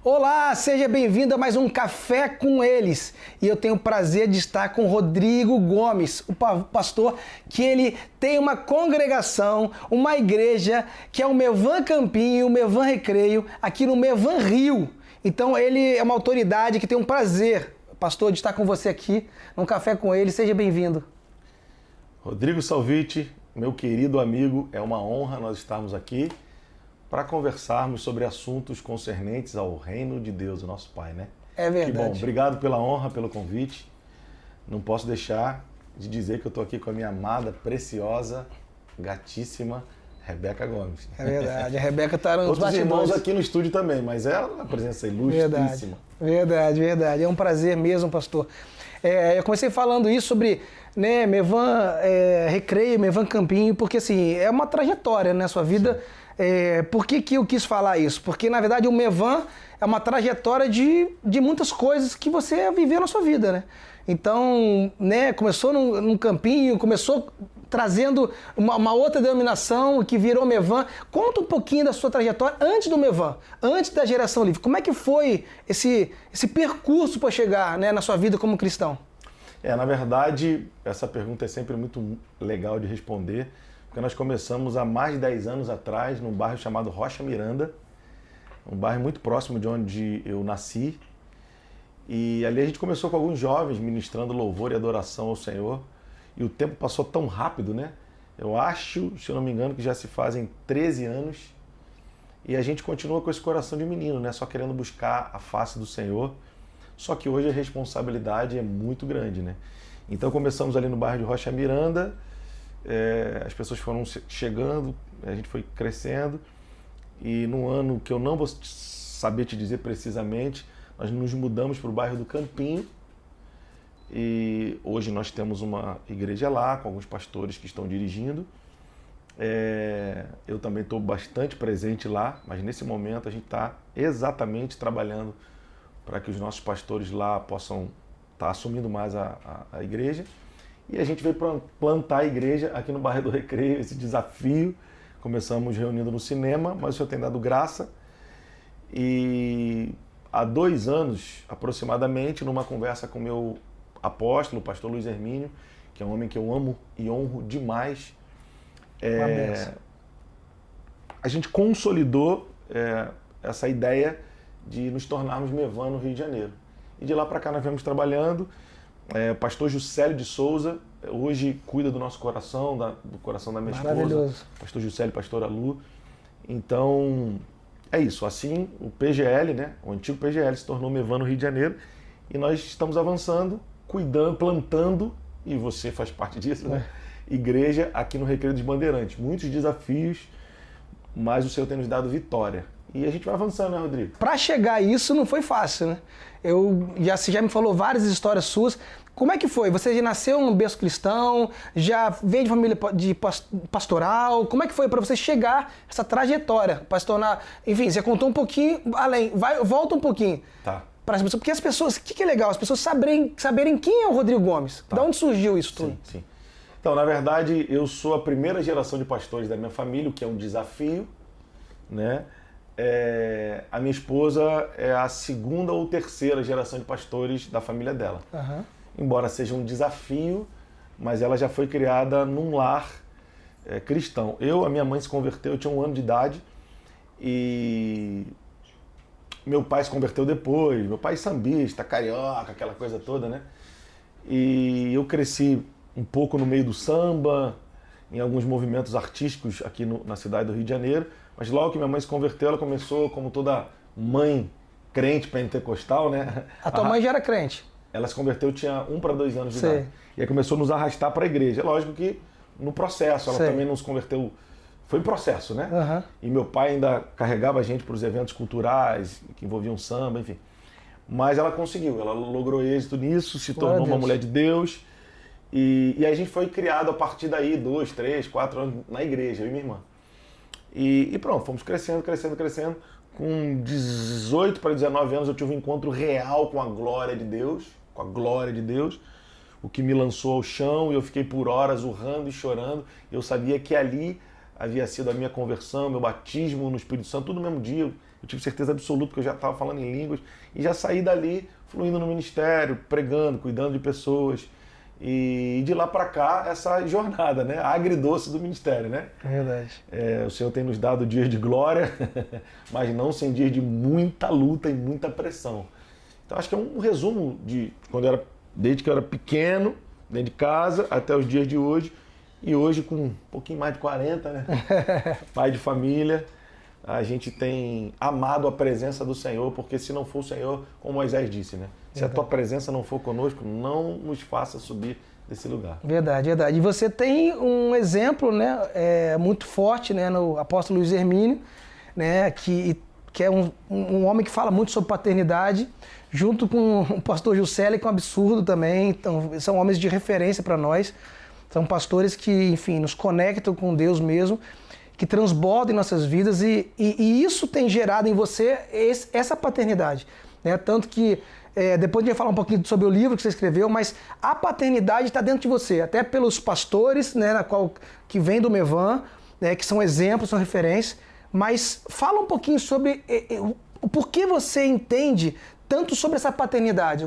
Olá, seja bem-vindo a mais um Café com Eles. E eu tenho o prazer de estar com Rodrigo Gomes, o pastor que ele tem uma congregação, uma igreja, que é o Mevan Campinho, o Mevan Recreio, aqui no Mevan Rio. Então ele é uma autoridade que tem um prazer, pastor, de estar com você aqui num Café com Eles. Seja bem-vindo. Rodrigo Salviti, meu querido amigo, é uma honra nós estarmos aqui para conversarmos sobre assuntos concernentes ao reino de Deus, o nosso Pai, né? É verdade. Que bom, obrigado pela honra, pelo convite. Não posso deixar de dizer que eu estou aqui com a minha amada, preciosa, gatíssima Rebeca Gomes. É verdade, a Rebeca está nos outros bastidores. irmãos aqui no estúdio também, mas ela é uma presença ilustríssima. Verdade. É um prazer mesmo, pastor. Eu comecei falando isso sobre Mevan Recreio, Mevan Campinho, porque assim, é uma trajetória na sua vida. Por que eu quis falar isso? Porque, na verdade, o Mevan é uma trajetória de muitas coisas que você viveu na sua vida, né? Então, começou num campinho, começou trazendo uma outra denominação que virou Mevan. Conta um pouquinho da sua trajetória antes do Mevan, antes da Geração Livre. Como é que foi esse percurso para chegar, na sua vida como cristão? Na verdade, essa pergunta é sempre muito legal de responder, porque nós começamos há mais de 10 anos atrás, num bairro chamado Rocha Miranda, um bairro muito próximo de onde eu nasci. E ali a gente começou com alguns jovens ministrando louvor e adoração ao Senhor. E o tempo passou tão rápido, né? Eu acho, se eu não me engano, que já se fazem 13 anos. E a gente continua com esse coração de menino, né? Só querendo buscar a face do Senhor. Só que hoje a responsabilidade é muito grande, né? Então começamos ali no bairro de Rocha Miranda. As pessoas foram chegando, a gente foi crescendo, e num ano que eu não vou saber te dizer precisamente, nós nos mudamos para o bairro do Campinho, e hoje nós temos uma igreja lá, com alguns pastores que estão dirigindo. Eu também estou bastante presente lá, mas nesse momento a gente está exatamente trabalhando para que os nossos pastores lá possam estar assumindo mais a igreja. E a gente veio plantar a igreja aqui no bairro do Recreio, esse desafio. Começamos reunindo no cinema, mas o Senhor tem dado graça. E há 2 anos, aproximadamente, numa conversa com o meu apóstolo, o pastor Luiz Hermínio, que é um homem que eu amo e honro demais, a gente consolidou essa ideia de nos tornarmos Mevan no Rio de Janeiro. E de lá para cá nós viemos trabalhando. O pastor Juscelio de Souza hoje cuida do nosso coração, do coração da minha esposa. Pastor Juscelio, pastora Lu. Então, é isso. Assim, o PGL, o antigo PGL, se tornou Mevan no Rio de Janeiro. E nós estamos avançando, cuidando, plantando, e você faz parte disso, igreja aqui no Recreio dos Bandeirantes. Muitos desafios, mas o Senhor tem nos dado vitória. E a gente vai avançando, né, Rodrigo? Para chegar a isso não foi fácil, né? Você já me falou várias histórias suas. Como é que foi? Você já nasceu num berço cristão? Já veio de família de pastoral? Como é que foi para você chegar essa trajetória? Pastorar, enfim, você contou um pouquinho além. Volta um pouquinho. Tá. Para as pessoas, porque as pessoas, o que é legal? As pessoas saberem quem é o Rodrigo Gomes. Tá. De onde surgiu isso tudo? Sim. Então, na verdade, eu sou a primeira geração de pastores da minha família, o que é um desafio, né? A minha esposa é a 2ª ou 3ª geração de pastores da família dela. Uhum. Embora seja um desafio, mas ela já foi criada num lar cristão. A minha mãe se converteu, eu tinha 1 ano de idade, e meu pai se converteu depois. Meu pai é sambista, carioca, aquela coisa toda, né? E eu cresci um pouco no meio do samba, em alguns movimentos artísticos aqui na cidade do Rio de Janeiro. Mas logo que minha mãe se converteu, ela começou, como toda mãe crente pentecostal, né? A tua mãe já era crente? Ela se converteu, tinha 1 para 2 anos de idade. E aí começou a nos arrastar para a igreja. É lógico que no processo, ela também não se converteu. Foi um processo, né? Uhum. E meu pai ainda carregava a gente para os eventos culturais, que envolviam samba, enfim. Mas ela conseguiu, ela logrou êxito nisso, se tornou uma mulher de Deus. E aí a gente foi criado a partir daí, 2, 3, 4 anos na igreja, eu e minha irmã. E pronto, fomos crescendo. Com 18 para 19 anos eu tive um encontro real com a glória de Deus, o que me lançou ao chão, e eu fiquei por horas urrando e chorando. Eu sabia que ali havia sido a minha conversão, meu batismo no Espírito Santo, tudo no mesmo dia. Eu tive certeza absoluta que eu já estava falando em línguas e já saí dali fluindo no ministério, pregando, cuidando de pessoas. E de lá para cá, essa jornada, né? Agridoce do ministério, né? É verdade. O Senhor tem nos dado dias de glória, mas não sem dias de muita luta e muita pressão. Então acho que é um resumo de desde que eu era pequeno, dentro de casa, até os dias de hoje. E hoje, com um pouquinho mais de 40, né? Pai de família, a gente tem amado a presença do Senhor, porque se não for o Senhor, como Moisés disse, né? Se a tua presença não for conosco, não nos faça subir desse lugar. Verdade, verdade. E você tem um exemplo, né, muito forte, né, no apóstolo Luiz Hermínio, né, que é um homem que fala muito sobre paternidade, junto com o pastor Juscelio, que é um absurdo também. Então, são homens de referência para nós. São pastores que, enfim, nos conectam com Deus mesmo, que transbordam em nossas vidas e isso tem gerado em você essa paternidade, né? Tanto que depois a gente vai falar um pouquinho sobre o livro que você escreveu, mas a paternidade está dentro de você, até pelos pastores, né, que vem do Mevan, né, que são exemplos, são referências, mas fala um pouquinho sobre o porquê você entende tanto sobre essa paternidade,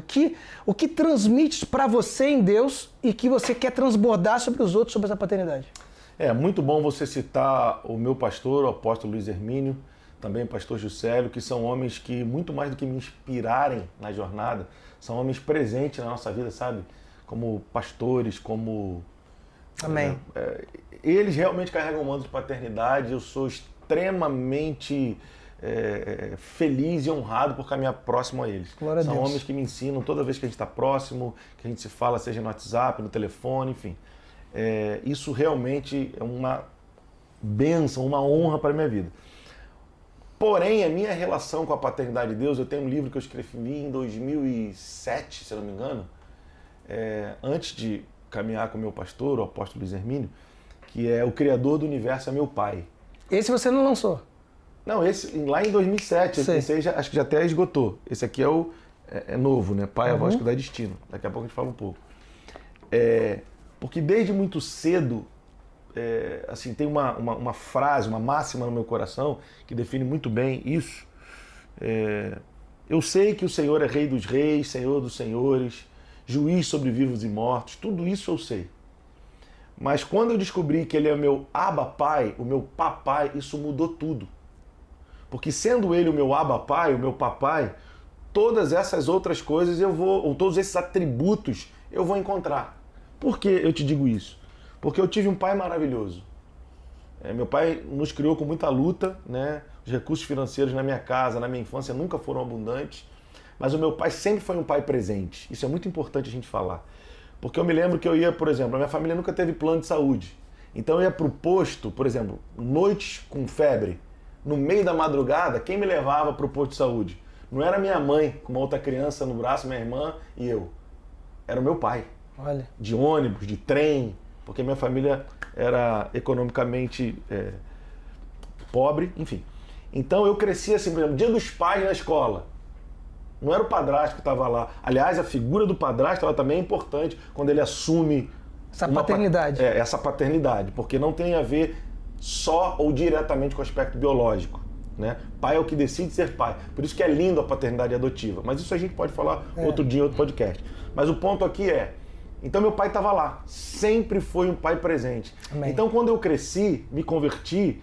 o que transmite para você em Deus e que você quer transbordar sobre os outros sobre essa paternidade. É muito bom você citar o meu pastor, o apóstolo Luiz Hermínio, também o pastor Juscelio, que são homens que, muito mais do que me inspirarem na jornada, são homens presentes na nossa vida, sabe? Como pastores, como... Amém. Eles realmente carregam o manto de paternidade. Eu sou extremamente feliz e honrado por caminhar próximo a eles. Glória a São Deus. homens que me ensinam toda vez que a gente está próximo, que a gente se fala, seja no WhatsApp, no telefone, enfim. Isso realmente é uma bênção, uma honra para a minha vida. Porém, a minha relação com a paternidade de Deus, eu tenho um livro que eu escrevi em 2007, se eu não me engano, antes de caminhar com o meu pastor, o apóstolo Luiz Hermínio, que é O Criador do Universo é Meu Pai. Esse você não lançou? Não, esse lá em 2007, esse aí acho que já até esgotou. Esse aqui é novo, né? Pai, a voz que dá destino. Daqui a pouco a gente fala um pouco. Porque desde muito cedo, assim, tem uma frase, uma máxima no meu coração que define muito bem isso. Eu sei que o Senhor é Rei dos Reis, Senhor dos Senhores, juiz sobre vivos e mortos, tudo isso eu sei. Mas quando eu descobri que Ele é o meu Abba Pai, o meu papai, isso mudou tudo. Porque sendo Ele o meu Abba Pai, o meu papai, todas essas outras coisas ou todos esses atributos eu vou encontrar. Por que eu te digo isso? Porque eu tive um pai maravilhoso. Meu pai nos criou com muita luta, né? Os recursos financeiros na minha casa, na minha infância, nunca foram abundantes. Mas o meu pai sempre foi um pai presente. Isso é muito importante a gente falar. Porque eu me lembro que eu ia, por exemplo, a minha família nunca teve plano de saúde. Então eu ia para o posto, por exemplo, noites com febre, no meio da madrugada, quem me levava para o posto de saúde? Não era minha mãe, com uma outra criança no braço, minha irmã e eu. Era o meu pai. Olha. De ônibus, de trem, porque minha família era economicamente pobre, enfim. Então eu cresci assim, por exemplo, Dia dos Pais na escola. Não era o padrasto que estava lá. Aliás, a figura do padrasto ela também é importante quando ele assume essa paternidade. Essa paternidade, porque não tem a ver só ou diretamente com o aspecto biológico. Né? Pai é o que decide ser pai. Por isso que é lindo a paternidade adotiva. Mas isso a gente pode falar outro dia, outro podcast. Mas o ponto aqui então meu pai estava lá, sempre foi um pai presente. Amém. Então quando eu cresci, me converti,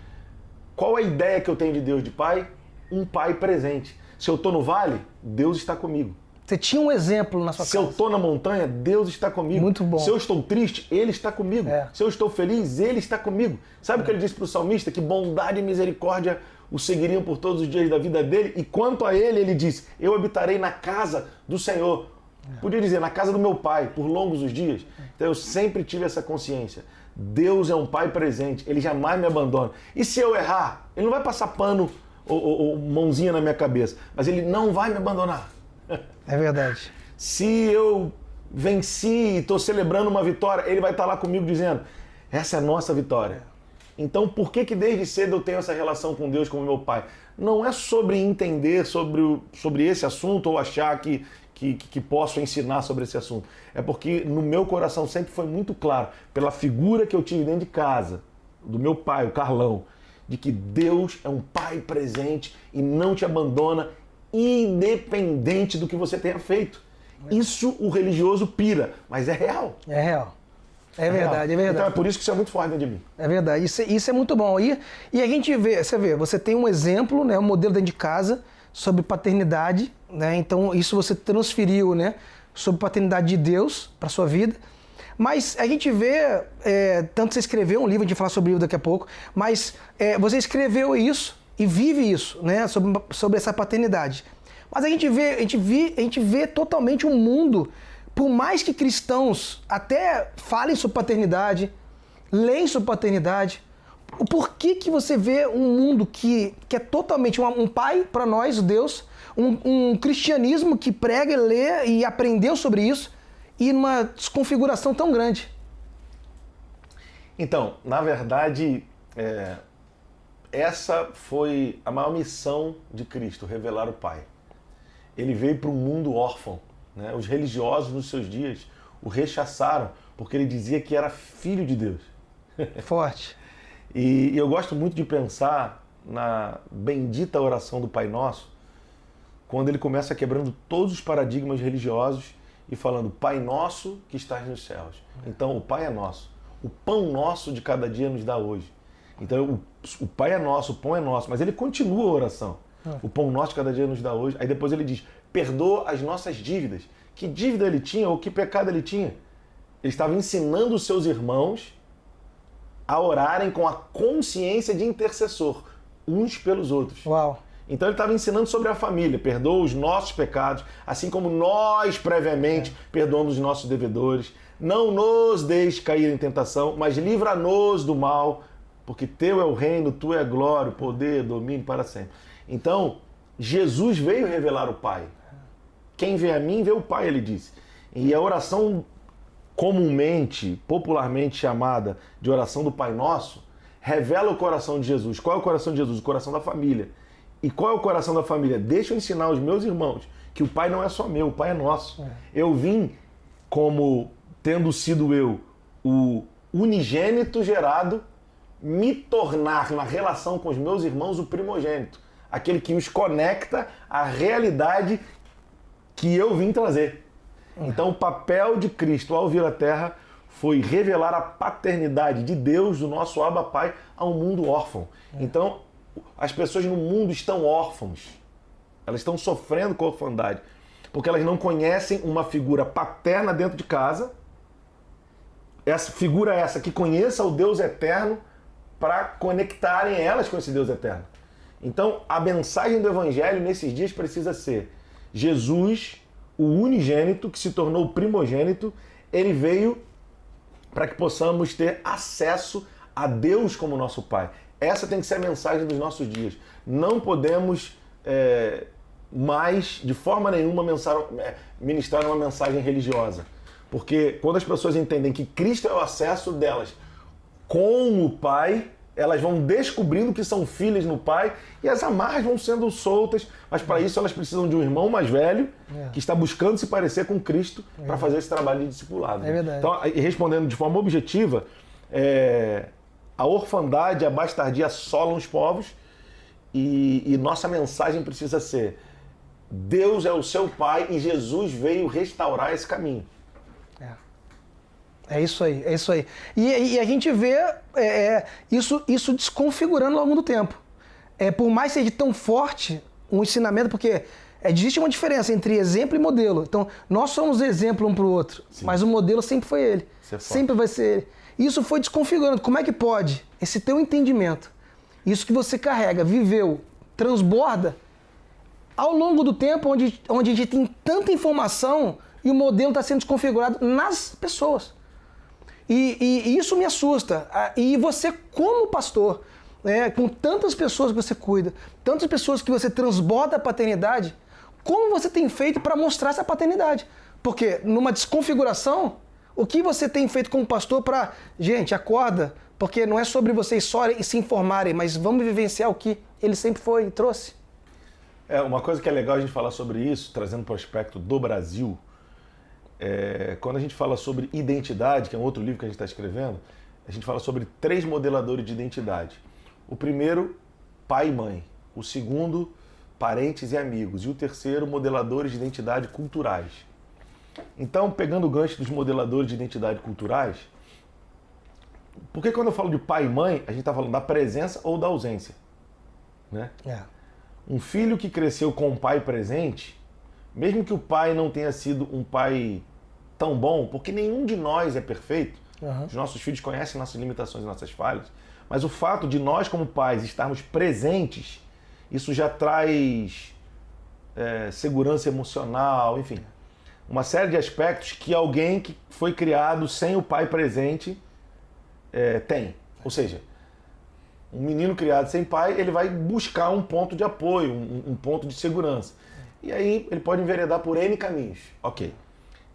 qual a ideia que eu tenho de Deus de pai? Um pai presente. Se eu estou no vale, Deus está comigo. Você tinha um exemplo na sua casa. Se eu estou na montanha, Deus está comigo. Muito bom. Se eu estou triste, Ele está comigo. Se eu estou feliz, Ele está comigo. Sabe o que ele disse para o salmista? Que bondade e misericórdia o seguiriam por todos os dias da vida dele. E quanto a ele disse, eu habitarei na casa do Senhor. Podia dizer, na casa do meu pai, por longos os dias. Então eu sempre tive essa consciência. Deus é um pai presente, Ele jamais me abandona. E se eu errar, Ele não vai passar pano ou mãozinha na minha cabeça, mas Ele não vai me abandonar. É verdade. Se eu venci e estou celebrando uma vitória, Ele vai estar lá comigo dizendo, essa é a nossa vitória. Então por que desde cedo eu tenho essa relação com Deus como meu pai? Não é sobre entender sobre esse assunto ou achar que posso ensinar sobre esse assunto. É porque no meu coração sempre foi muito claro, pela figura que eu tive dentro de casa, do meu pai, o Carlão, de que Deus é um pai presente e não te abandona, independente do que você tenha feito. Isso o religioso pira, mas é real. É real. É verdade, é verdade. Então é por isso que isso é muito forte dentro de mim. É verdade, isso é muito bom. E a gente vê, você tem um exemplo, né, um modelo dentro de casa sobre paternidade, né? Então isso você transferiu, né, sobre paternidade de Deus para sua vida. Mas a gente vê, tanto você escreveu um livro, a gente vai falar sobre o livro daqui a pouco, mas você escreveu isso e vive isso, né, sobre essa paternidade. Mas a gente vê totalmente um mundo, por mais que cristãos até falem sobre paternidade, leem sobre paternidade, por que você vê um mundo que é totalmente um pai para nós, Deus, um cristianismo que prega, lê e aprendeu sobre isso, e numa desconfiguração tão grande? Então, na verdade, essa foi a maior missão de Cristo, revelar o Pai. Ele veio para um mundo órfão. Né? Os religiosos nos seus dias o rechaçaram porque ele dizia que era filho de Deus. Forte. E eu gosto muito de pensar na bendita oração do Pai Nosso, quando ele começa quebrando todos os paradigmas religiosos e falando: Pai Nosso que estás nos céus. Então o Pai é nosso. O pão nosso de cada dia nos dá hoje. Então o Pai é nosso, o pão é nosso. Mas ele continua a oração. O pão nosso de cada dia nos dá hoje. Aí depois ele diz: perdoa as nossas dívidas. Que dívida ele tinha ou que pecado ele tinha? Ele estava ensinando os seus irmãos a orarem com a consciência de intercessor, uns pelos outros. Uau. Então ele estava ensinando sobre a família. Perdoa os nossos pecados, assim como nós previamente perdoamos os nossos devedores. Não nos deixe cair em tentação, mas livra-nos do mal, porque teu é o reino, tu é a glória, o poder, o domínio para sempre. Então, Jesus veio revelar o Pai. Quem vê a mim, vê o Pai, ele disse. E a oração comumente, popularmente chamada de oração do Pai Nosso, revela o coração de Jesus. Qual é o coração de Jesus? O coração da família. E qual é o coração da família? Deixa eu ensinar aos meus irmãos que o Pai não é só meu, o Pai é nosso. Eu vim como, tendo sido eu o unigênito gerado, me tornar na relação com os meus irmãos o primogênito. Aquele que os conecta à realidade que eu vim trazer. Então o papel de Cristo ao vir à Terra foi revelar a paternidade de Deus, do nosso Abba Pai, a um mundo órfão. Então as pessoas no mundo estão órfãos. Elas estão sofrendo com a orfandade. Porque elas não conhecem uma figura paterna dentro de casa. Essa figura essa que conheça o Deus eterno para conectarem elas com esse Deus eterno. Então a mensagem do Evangelho nesses dias precisa ser: Jesus, o unigênito, que se tornou o primogênito, ele veio para que possamos ter acesso a Deus como nosso Pai. Essa tem que ser a mensagem dos nossos dias. Não podemos mais, de forma nenhuma, ministrar uma mensagem religiosa. Porque quando as pessoas entendem que Cristo é o acesso delas com o Pai, elas vão descobrindo que são filhas no Pai e as amarras vão sendo soltas, mas para isso elas precisam de um irmão mais velho que está buscando se parecer com Cristo para fazer esse trabalho de discipulado. É verdade. Então, respondendo de forma objetiva, a orfandade e a bastardia assolam os povos e nossa mensagem precisa ser: Deus é o seu Pai e Jesus veio restaurar esse caminho. É isso aí, é isso aí. E a gente vê isso desconfigurando ao longo do tempo. Por mais que seja tão forte um ensinamento, porque existe uma diferença entre exemplo e modelo. Então, nós somos exemplo um para o outro, mas o modelo sempre foi ele. Sempre vai ser ele. Isso foi desconfigurando. Como é que pode esse teu entendimento, isso que você carrega, viveu, transborda, ao longo do tempo, onde a gente tem tanta informação e o modelo está sendo desconfigurado nas pessoas. E isso me assusta. E você, como pastor, com tantas pessoas que você cuida, tantas pessoas que você transborda a paternidade, como você tem feito para mostrar essa paternidade? Porque numa desconfiguração, o que você tem feito como pastor para... Gente, acorda, porque não é sobre vocês só se informarem, mas vamos vivenciar o que ele sempre foi e trouxe. Uma coisa que é legal a gente falar sobre isso, trazendo para o aspecto do Brasil, quando a gente fala sobre identidade, que é um outro livro que a gente está escrevendo, a gente fala sobre 3 modeladores de identidade. O primeiro, pai e mãe. O segundo, parentes e amigos. E o terceiro, modeladores de identidade culturais. Então, pegando o gancho dos modeladores de identidade culturais, por que quando eu falo de pai e mãe, a gente está falando da presença ou da ausência? Né? Um filho que cresceu com um pai presente, mesmo que o pai não tenha sido um pai tão bom, porque nenhum de nós é perfeito, os nossos filhos conhecem nossas limitações e nossas falhas, mas o fato de nós como pais estarmos presentes, isso já traz segurança emocional, enfim, uma série de aspectos que alguém que foi criado sem o pai presente tem. Ou seja, um menino criado sem pai, ele vai buscar um ponto de apoio, um ponto de segurança. E aí ele pode enveredar por N caminhos. Ok,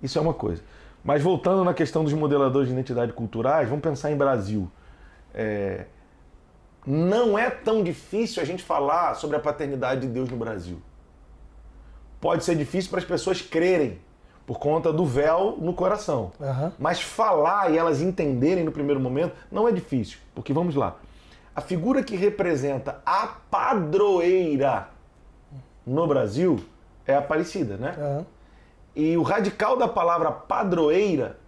isso é uma coisa. Mas voltando na questão dos modeladores de identidade culturais, vamos pensar em Brasil. Não é tão difícil a gente falar sobre a paternidade de Deus no Brasil. Pode ser difícil para as pessoas crerem, por conta do véu no coração. Mas falar e elas entenderem no primeiro momento não é difícil. Porque vamos lá. A figura que representa a padroeira no Brasil é a Aparecida, né? E o radical da palavra padroeira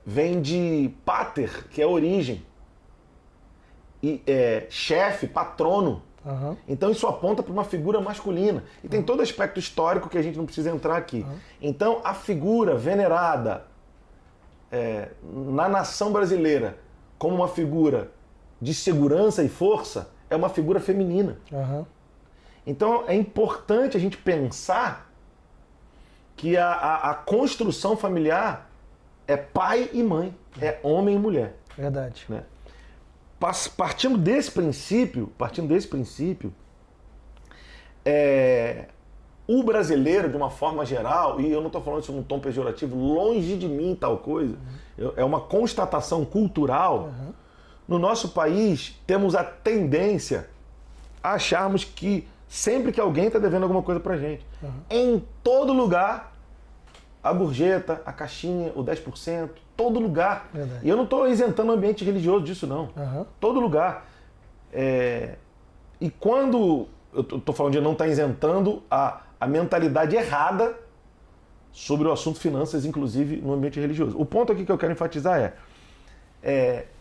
vem de pater, que é origem. E chefe, patrono. Então isso aponta para uma figura masculina. E tem todo aspecto histórico que a gente não precisa entrar aqui. Então a figura venerada na nação brasileira como uma figura de segurança e força é uma figura feminina. Então é importante a gente pensar que a construção familiar é pai e mãe, é homem e mulher. Verdade. Né? Partindo desse princípio, o brasileiro, de uma forma geral, e eu não estou falando isso num tom pejorativo, longe de mim tal coisa, é uma constatação cultural, no nosso país temos a tendência a acharmos que sempre que alguém está devendo alguma coisa pra gente, em todo lugar, a gorjeta, a caixinha, o 10%, todo lugar. Verdade. E eu não estou isentando o ambiente religioso disso, não. Todo lugar. E quando eu estou falando de não estar isentando a mentalidade errada sobre o assunto finanças, inclusive no ambiente religioso. O ponto aqui que eu quero enfatizar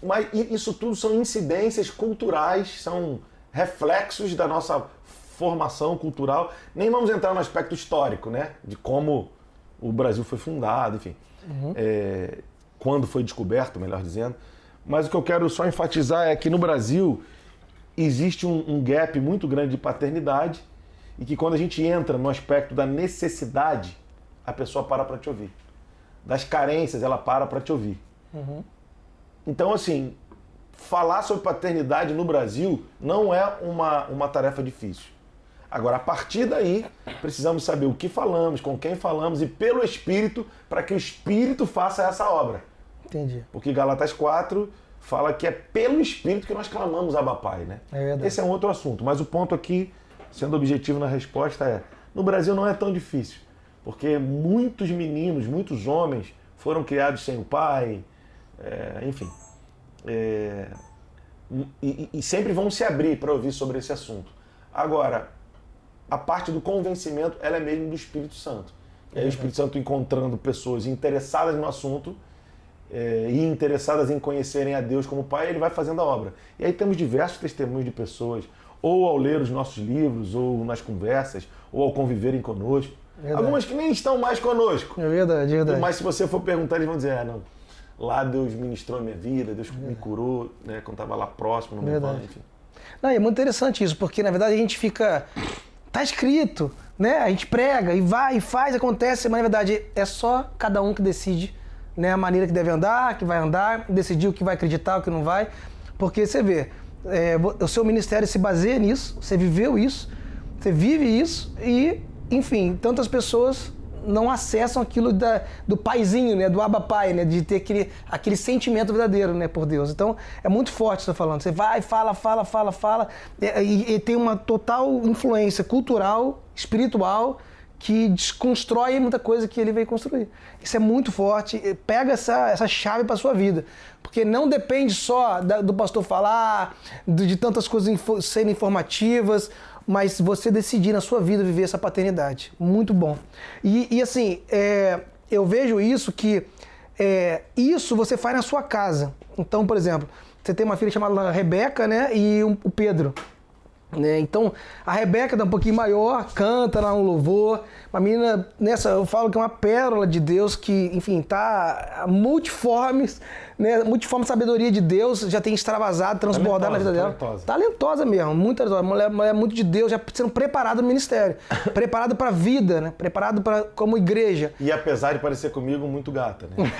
mas isso tudo são incidências culturais, são reflexos da nossa formação cultural. Nem vamos entrar no aspecto histórico, né? De como o Brasil foi fundado, enfim. Quando foi descoberto, melhor dizendo. Mas o que eu quero só enfatizar é que no Brasil existe um gap muito grande de paternidade e que quando a gente entra no aspecto da necessidade, a pessoa para te ouvir. Das carências, ela para te ouvir. Então, assim, falar sobre paternidade no Brasil não é uma tarefa difícil. Agora, a partir daí, precisamos saber o que falamos, com quem falamos e pelo Espírito, para que o Espírito faça essa obra. Entendi. Porque Gálatas 4 fala que é pelo Espírito que nós clamamos Abba Pai, né? É verdade. Esse é um outro assunto, mas o ponto aqui, sendo objetivo na resposta, no Brasil não é tão difícil, porque muitos meninos, muitos homens foram criados sem o pai, enfim. E sempre vão se abrir para ouvir sobre esse assunto. Agora, a parte do convencimento, ela é mesmo do Espírito Santo. E aí o Espírito Santo encontrando pessoas interessadas no assunto e interessadas em conhecerem a Deus como Pai, ele vai fazendo a obra. E aí temos diversos testemunhos de pessoas, ou ao ler os nossos livros, ou nas conversas, ou ao conviverem conosco. Verdade. Algumas que nem estão mais conosco. É verdade, é verdade. Mas se você for perguntar, eles vão dizer, não, lá Deus ministrou a minha vida, Deus me curou, né, quando estava lá próximo, no meu pai, enfim. Não, é muito interessante isso, porque na verdade a gente fica... Tá escrito, né? A gente prega e vai, e faz, acontece, mas na verdade é só cada um que decide, né, a maneira que deve andar, que vai andar, decidir o que vai acreditar, o que não vai. Porque você vê, o seu ministério se baseia nisso, você viveu isso, você vive isso e, enfim, tantas pessoas não acessam aquilo do paizinho, né, do Abba Pai, né, de ter aquele sentimento verdadeiro, né, por Deus. Então, é muito forte você falando. Você vai, fala, e tem uma total influência cultural, espiritual, que desconstrói muita coisa que ele veio construir. Isso é muito forte. Pega essa chave para sua vida. Porque não depende só do pastor falar, de tantas coisas serem informativas, mas você decidir na sua vida viver essa paternidade. Muito bom. E assim, eu vejo isso que isso você faz na sua casa. Então, por exemplo, você tem uma filha chamada Rebeca, né, e o Pedro. Né? Então, a Rebeca tá um pouquinho maior, canta lá um louvor, uma menina, eu falo que é uma pérola de Deus que, enfim, tá multiforme, né? Multiforme sabedoria de Deus, já tem extravasado, transbordado na vida dela. Talentosa mesmo, muito talentosa, mulher muito de Deus, já sendo preparada no ministério, preparado para a vida, né? Preparado como igreja. E apesar de parecer comigo, muito gata, né?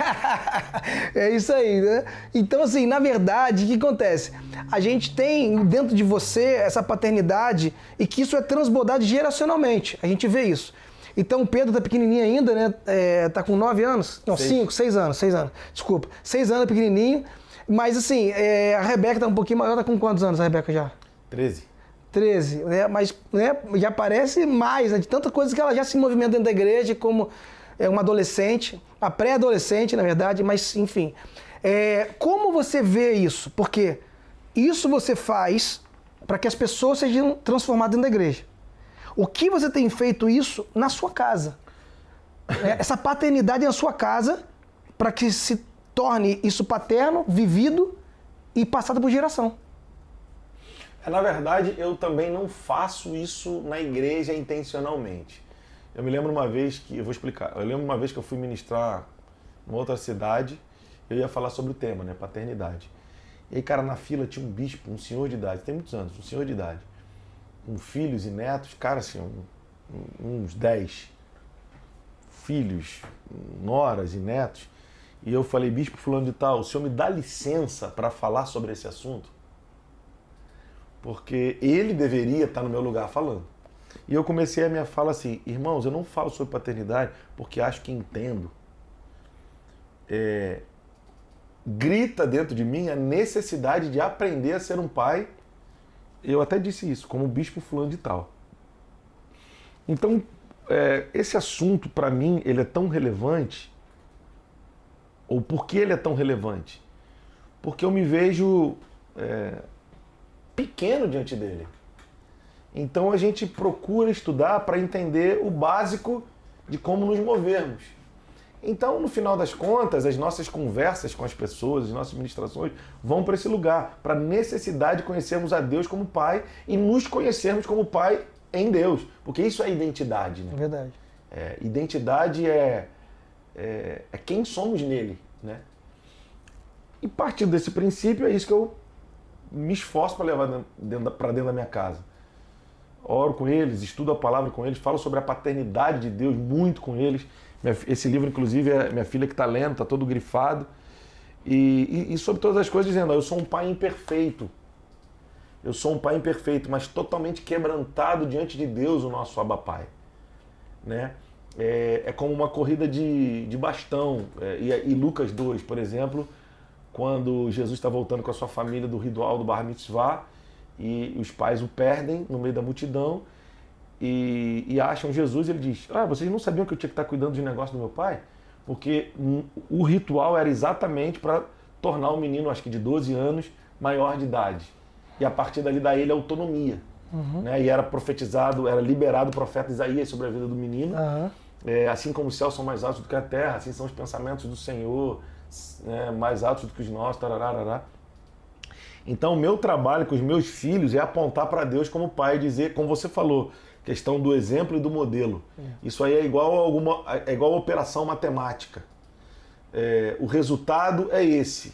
É isso aí, né? Então, assim, na verdade, o que acontece? A gente tem dentro de você essa paternidade e que isso é transbordado geracionalmente. A gente vê isso. Então o Pedro tá pequenininho ainda, né? Tá com 9 anos? Não, 6 anos. Desculpa. 6 anos, pequenininho. Mas assim, a Rebeca tá um pouquinho maior. Tá com quantos anos a Rebeca já? 13, né? Mas né, já parece mais, né? De tanta coisa que ela já se movimenta dentro da igreja como uma adolescente, a pré-adolescente, na verdade, mas enfim. Como você vê isso? Porque isso você faz para que as pessoas sejam transformadas dentro da igreja. O que você tem feito isso na sua casa? Essa paternidade na sua casa para que se torne isso paterno, vivido e passado por geração. Na verdade, eu também não faço isso na igreja intencionalmente. Eu me lembro uma vez que, eu vou explicar, que eu fui ministrar em outra cidade, eu ia falar sobre o tema, né, paternidade. E aí, cara, na fila tinha um bispo, um senhor de idade, tem muitos anos, um senhor de idade, com filhos e netos, cara, assim, uns 10 filhos, noras e netos. E eu falei, bispo fulano de tal, o senhor me dá licença para falar sobre esse assunto? Porque ele deveria estar no meu lugar falando. E eu comecei a minha fala assim, irmãos, eu não falo sobre paternidade porque acho que entendo. Grita dentro de mim a necessidade de aprender a ser um pai. Eu até disse isso, como bispo fulano de tal. Então, esse assunto, para mim, ele é tão relevante. Ou por que ele é tão relevante? Porque eu me vejo pequeno diante dele. Então a gente procura estudar para entender o básico de como nos movermos. Então, no final das contas, as nossas conversas com as pessoas, as nossas ministrações vão para esse lugar, para a necessidade de conhecermos a Deus como Pai e nos conhecermos como Pai em Deus. Porque isso é identidade, né? É verdade. Identidade é quem somos nele, né? E partindo desse princípio, é isso que eu me esforço para levar para dentro da minha casa. Oro com eles, estudo a palavra com eles, falo sobre a paternidade de Deus muito com eles. Esse livro, inclusive, é minha filha que está lendo, está todo grifado. E sobre todas as coisas dizendo, eu sou um pai imperfeito. Eu sou um pai imperfeito, mas totalmente quebrantado diante de Deus, o nosso Abba Pai. Né? É como uma corrida de bastão. E Lucas 2, por exemplo, quando Jesus está voltando com a sua família do ritual do Bar Mitzvah, e os pais o perdem no meio da multidão, e acham Jesus, e ele diz, vocês não sabiam que eu tinha que estar cuidando de negócio do meu pai? Porque o ritual era exatamente para tornar o menino, acho que de 12 anos, maior de idade. E a partir dali dá ele autonomia. Uhum. Né? E era profetizado, era liberado o profeta Isaías sobre a vida do menino. Uhum. Assim como os céus são mais altos do que a terra, assim são os pensamentos do Senhor, mais altos do que os nossos, tarará. Então, o meu trabalho com os meus filhos é apontar para Deus como pai e dizer, como você falou, questão do exemplo e do modelo. Isso aí é igual a operação matemática. O resultado é esse,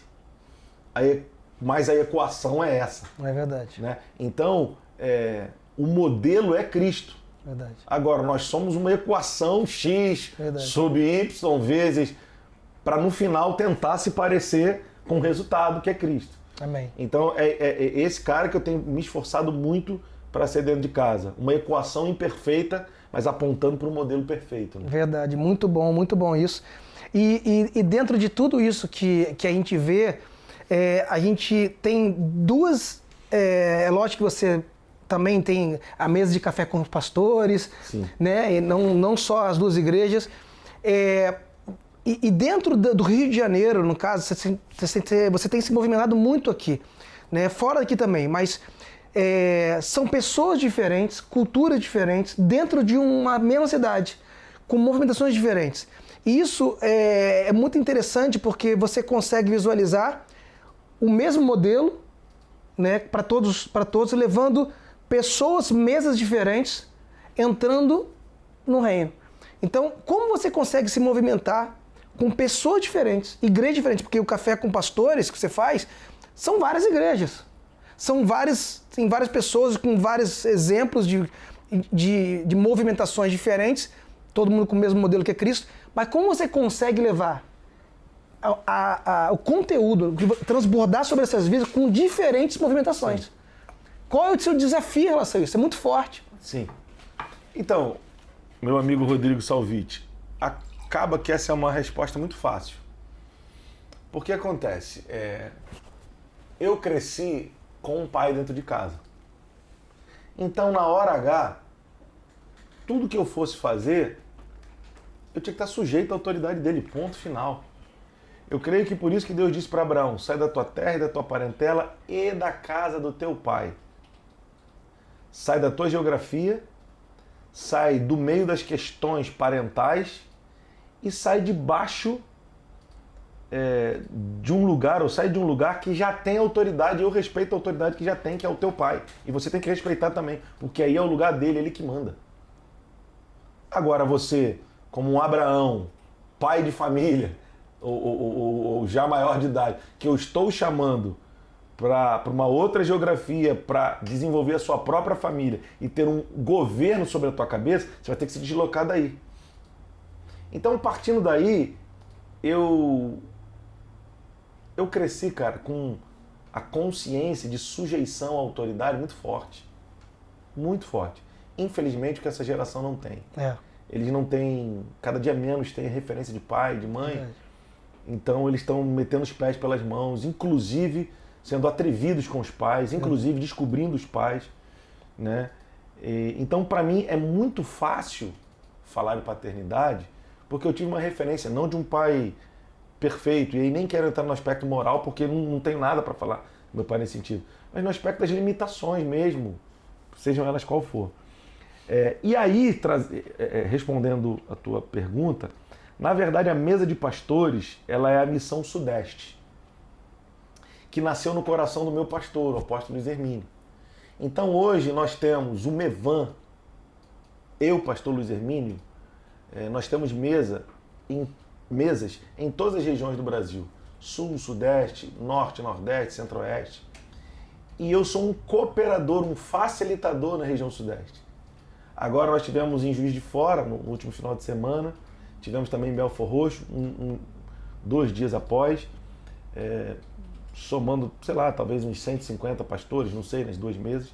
mas a equação é essa. É verdade. Né? Então, o modelo é Cristo. Verdade. Agora, nós somos uma equação X sobre Y vezes, para no final tentar se parecer com o resultado que é Cristo. Amém. Então, é esse cara que eu tenho me esforçado muito para ser dentro de casa. Uma equação imperfeita, mas apontando para um modelo perfeito. Né? Verdade, muito bom isso. E dentro de tudo isso que a gente vê, a gente tem duas... lógico que você também tem a mesa de café com os pastores, Sim. né? E não só as duas igrejas. E dentro do Rio de Janeiro, no caso, você tem se movimentado muito aqui, né? Fora daqui também, mas são pessoas diferentes, culturas diferentes, dentro de uma mesma cidade, com movimentações diferentes. E isso é muito interessante porque você consegue visualizar o mesmo modelo, né, para todos, levando pessoas, mesas diferentes, entrando no reino. Então, como você consegue se movimentar com pessoas diferentes, igrejas diferentes? Porque o café com pastores que você faz são várias igrejas. Tem várias pessoas com vários exemplos de movimentações diferentes, todo mundo com o mesmo modelo que é Cristo. Mas como você consegue levar o conteúdo, transbordar sobre essas vidas com diferentes movimentações? Sim. Qual é o seu desafio em relação a isso? É muito forte. Sim. Então, meu amigo Rodrigo Salviti, acaba que essa é uma resposta muito fácil. Porque acontece, eu cresci com um pai dentro de casa. Então, na hora H, tudo que eu fosse fazer, eu tinha que estar sujeito à autoridade dele, ponto final. Eu creio que por isso que Deus disse para Abraão, sai da tua terra e da tua parentela e da casa do teu pai. Sai da tua geografia, sai do meio das questões parentais e sai debaixo de um lugar, ou sai de um lugar que já tem autoridade, e eu respeito a autoridade que já tem, que é o teu pai. E você tem que respeitar também, porque aí é o lugar dele, ele que manda. Agora você, como um Abraão, pai de família, ou já maior de idade, que eu estou chamando para uma outra geografia, para desenvolver a sua própria família e ter um governo sobre a tua cabeça, você vai ter que se deslocar daí. Então, partindo daí, eu cresci, cara, com a consciência de sujeição à autoridade muito forte. Muito forte. Infelizmente, o que essa geração não tem. Eles não têm, cada dia menos tem referência de pai, de mãe. Então, eles estão metendo os pés pelas mãos, inclusive sendo atrevidos com os pais, inclusive descobrindo os pais, né? Então, para mim, é muito fácil falar de paternidade, porque eu tive uma referência, não de um pai perfeito, e aí nem quero entrar no aspecto moral, porque não tenho nada para falar do meu pai nesse sentido, mas no aspecto das limitações mesmo, sejam elas qual for. E aí, respondendo a tua pergunta, na verdade a mesa de pastores, ela é a Missão Sudeste, que nasceu no coração do meu pastor, o apóstolo Luiz Hermínio. Então hoje nós temos o MEVAN, eu, pastor Luiz Hermínio, nós temos mesas em todas as regiões do Brasil, Sul, Sudeste, Norte, Nordeste, Centro-Oeste. E eu sou um cooperador, um facilitador na região Sudeste. Agora nós tivemos em Juiz de Fora, no último final de semana, tivemos também em Belford Roxo, 2 dias após, somando, sei lá, talvez uns 150 pastores, não sei, nas 2 mesas.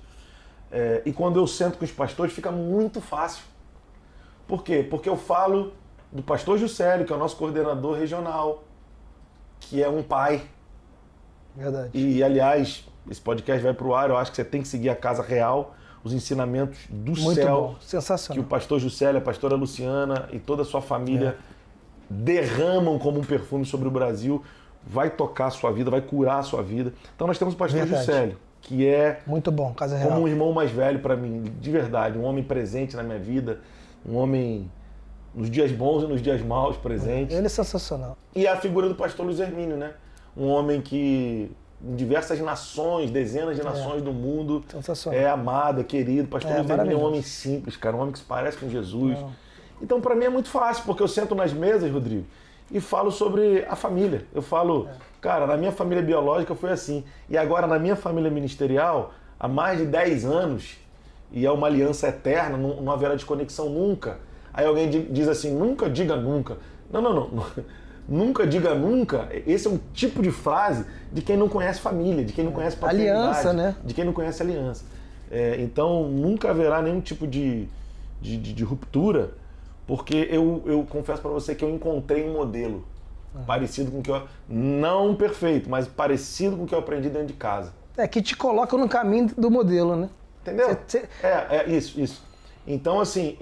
E quando eu sento com os pastores, fica muito fácil. Por quê? Porque eu falo do pastor Juscelio, que é o nosso coordenador regional, que é um pai. Verdade. E, aliás, esse podcast vai para o ar, eu acho que você tem que seguir a Casa Real, os ensinamentos do muito céu. Bom. Sensacional. Que o pastor Juscelio, a pastora Luciana e toda a sua família derramam como um perfume sobre o Brasil, vai tocar a sua vida, vai curar a sua vida. Então nós temos o pastor Juscelio, que é muito bom, Casa Real, como um irmão mais velho para mim, de verdade, um homem presente na minha vida, um homem nos dias bons e nos dias maus presente. Ele é sensacional. E a figura do pastor Luiz Hermínio, né? Um homem que em diversas nações, dezenas de nações do mundo, é amado, é querido. O pastor Luiz Hermínio é um homem simples, cara, um homem que se parece com Jesus. Então, para mim é muito fácil, porque eu sento nas mesas, Rodrigo, e falo sobre a família. Eu falo, cara, na minha família biológica foi assim. E agora, na minha família ministerial, há mais de 10 anos, e é uma aliança eterna, não haverá desconexão nunca. Aí alguém diz assim, nunca diga nunca. Não. Nunca diga nunca. Esse é um tipo de frase de quem não conhece família, de quem não conhece paternidade. Aliança, né? De quem não conhece aliança. Então, nunca haverá nenhum tipo de ruptura, porque eu confesso para você que eu encontrei um modelo parecido com o que eu... Não perfeito, mas parecido com o que eu aprendi dentro de casa. Que te coloca no caminho do modelo, né? Entendeu? Isso. Então, assim,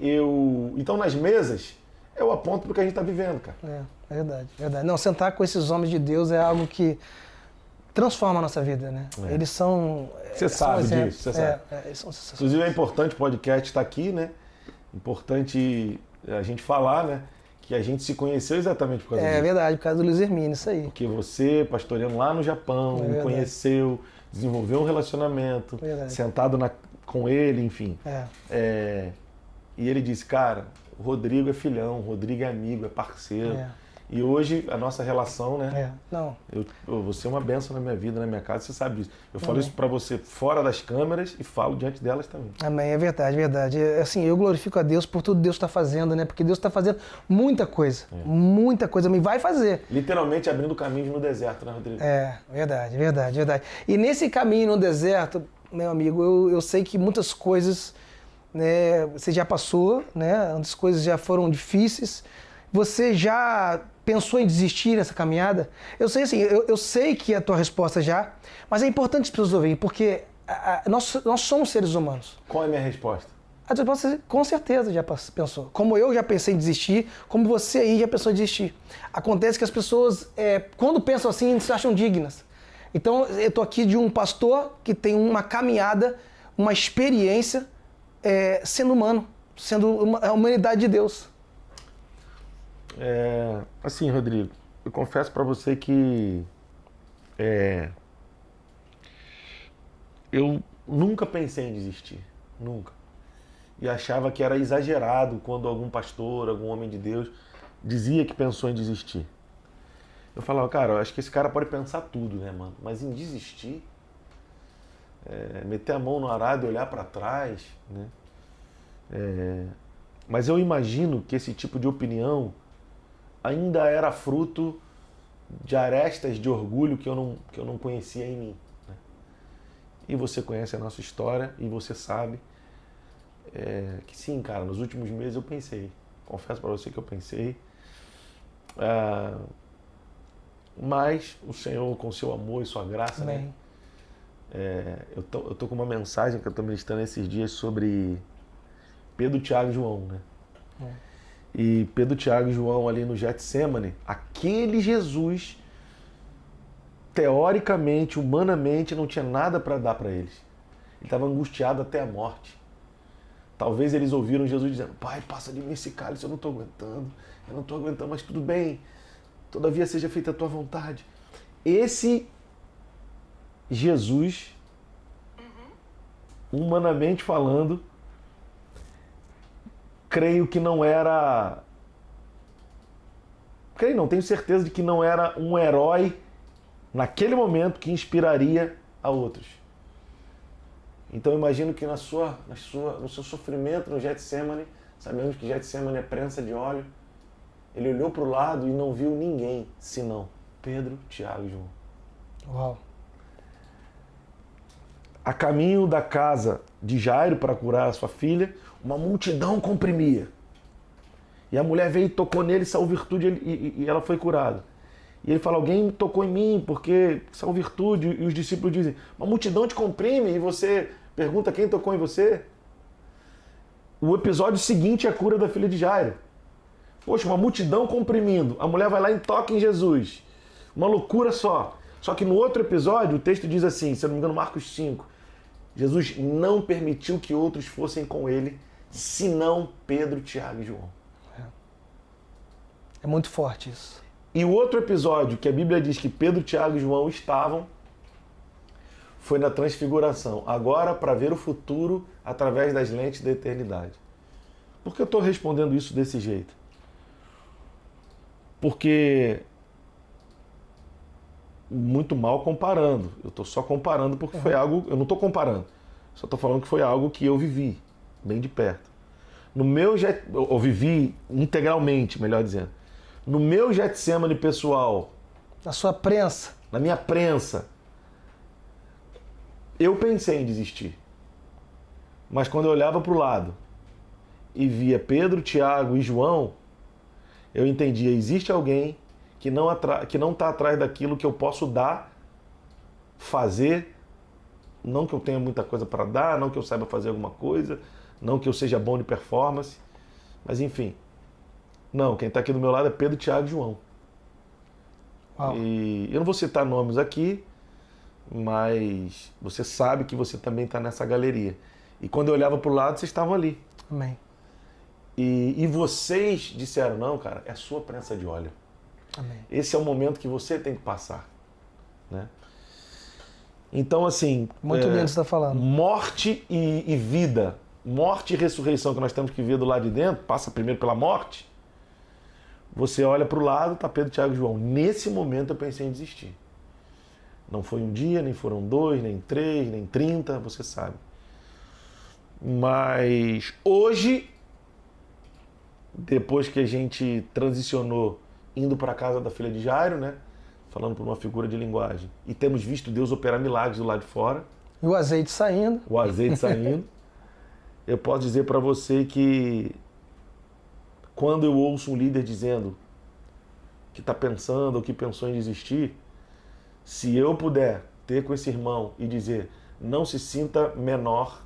Então, nas mesas, eu aponto pro que a gente tá vivendo, cara. É verdade. Não, sentar com esses homens de Deus é algo que transforma a nossa vida, né? Eles são... Você sabe disso, você sabe. Eles são sensacionais. Inclusive, é importante o podcast estar aqui, né? Importante a gente falar, né? Que a gente se conheceu exatamente por causa disso. É verdade, por causa do Luiz Hermínio, isso aí. Porque você, pastoreando lá no Japão, me conheceu, desenvolveu um relacionamento, sentado com ele, enfim. E ele disse, cara, o Rodrigo é filhão, o Rodrigo é amigo, é parceiro. E hoje a nossa relação, né? Você é uma bênção na minha vida, na minha casa, você sabe disso. Eu falo isso pra você fora das câmeras e falo diante delas também. Amém, é verdade. Assim, eu glorifico a Deus por tudo que Deus está fazendo, né? Porque Deus está fazendo muita coisa, me vai fazer. Literalmente abrindo caminhos no deserto, né, Rodrigo? Verdade. E nesse caminho no deserto, meu amigo, eu sei que muitas coisas, né, você já passou, né? Muitas coisas já foram difíceis. Você já pensou em desistir nessa caminhada? Eu sei assim, eu sei que é a tua resposta já, mas é importante as pessoas ouvirem, porque nós somos seres humanos. Qual é a minha resposta? A tua resposta com certeza já pensou. Como eu já pensei em desistir, como você aí já pensou em desistir. Acontece que as pessoas, quando pensam assim, se acham dignas. Então, eu estou aqui de um pastor que tem uma caminhada, uma experiência sendo humano, sendo a humanidade de Deus. Assim, Rodrigo, eu confesso para você que eu nunca pensei em desistir, nunca. E achava que era exagerado quando algum pastor, algum homem de Deus dizia que pensou em desistir. Eu falava, cara, eu acho que esse cara pode pensar tudo, né, mano? Mas em desistir, meter a mão no arado e olhar para trás, né? Mas eu imagino que esse tipo de opinião ainda era fruto de arestas de orgulho que eu não conhecia em mim. Né? E você conhece a nossa história e você sabe que sim, cara, nos últimos meses eu pensei. Confesso para você que eu pensei. Mas o Senhor, com seu amor e sua graça, né? Eu tô com uma mensagem que eu estou ministrando esses dias sobre Pedro, Tiago e João, né? E Pedro, Tiago e João ali no Getsemane, aquele Jesus, teoricamente, humanamente, não tinha nada para dar para eles. Ele estava angustiado até a morte. Talvez eles ouviram Jesus dizendo, Pai, passa de mim esse cálice, eu não estou aguentando, mas tudo bem, todavia seja feita a tua vontade. Esse Jesus, humanamente falando, tenho certeza de que não era um herói naquele momento que inspiraria a outros. Então eu imagino que no seu sofrimento no Getsemane, sabemos que Getsemane é prensa de óleo, ele olhou para o lado e não viu ninguém, senão Pedro, Tiago e João. Uau! A caminho da casa de Jairo para curar a sua filha, uma multidão comprimia. E a mulher veio e tocou nele, saiu virtude e ela foi curada. E ele fala, alguém tocou em mim porque saiu virtude. E os discípulos dizem, uma multidão te comprime e você pergunta quem tocou em você. O episódio seguinte é a cura da filha de Jairo. Poxa, uma multidão comprimindo. A mulher vai lá e toca em Jesus. Uma loucura só. Só que no outro episódio, o texto diz assim, se eu não me engano, Marcos 5, Jesus não permitiu que outros fossem com ele, senão Pedro, Tiago e João. É muito forte isso. E o outro episódio que a Bíblia diz que Pedro, Tiago e João estavam, foi na transfiguração. Agora, para ver o futuro através das lentes da eternidade. Por que eu estou respondendo isso desse jeito? Porque, muito mal comparando. Eu estou só comparando porque foi algo... Eu não estou comparando. Só estou falando que foi algo que eu vivi, bem de perto. Eu vivi integralmente, melhor dizendo. No meu Getsemane pessoal... Na sua prensa. Na minha prensa. Eu pensei em desistir. Mas quando eu olhava para o lado e via Pedro, Tiago e João, eu entendia, existe alguém que não está atrás daquilo que eu posso dar, fazer não que eu tenha muita coisa para dar, não que eu saiba fazer alguma coisa, não que eu seja bom de performance, mas enfim. Não, quem está aqui do meu lado é Pedro, Tiago e João. Uau. E eu não vou citar nomes aqui, mas você sabe que você também está nessa galeria. E quando eu olhava para o lado, vocês estavam ali. Amém. E vocês disseram, não, cara, é a sua prensa de óleo. Amém. Esse é o momento que você tem que passar. Né? Então, assim... Muito lindo você está falando. Morte e vida, morte e ressurreição que nós temos que ver do lado de dentro, passa primeiro pela morte. Você olha para o lado, tá Pedro, Tiago e João. Nesse momento eu pensei em desistir. Não foi um dia, nem foram 2, nem 3, nem 30, você sabe. Mas hoje, depois que a gente transicionou, indo para a casa da filha de Jairo, né? Falando por uma figura de linguagem, e temos visto Deus operar milagres do lado de fora. E o azeite saindo. O azeite saindo. Eu posso dizer para você que quando eu ouço um líder dizendo que está pensando ou que pensou em desistir, se eu puder ter com esse irmão e dizer, não se sinta menor,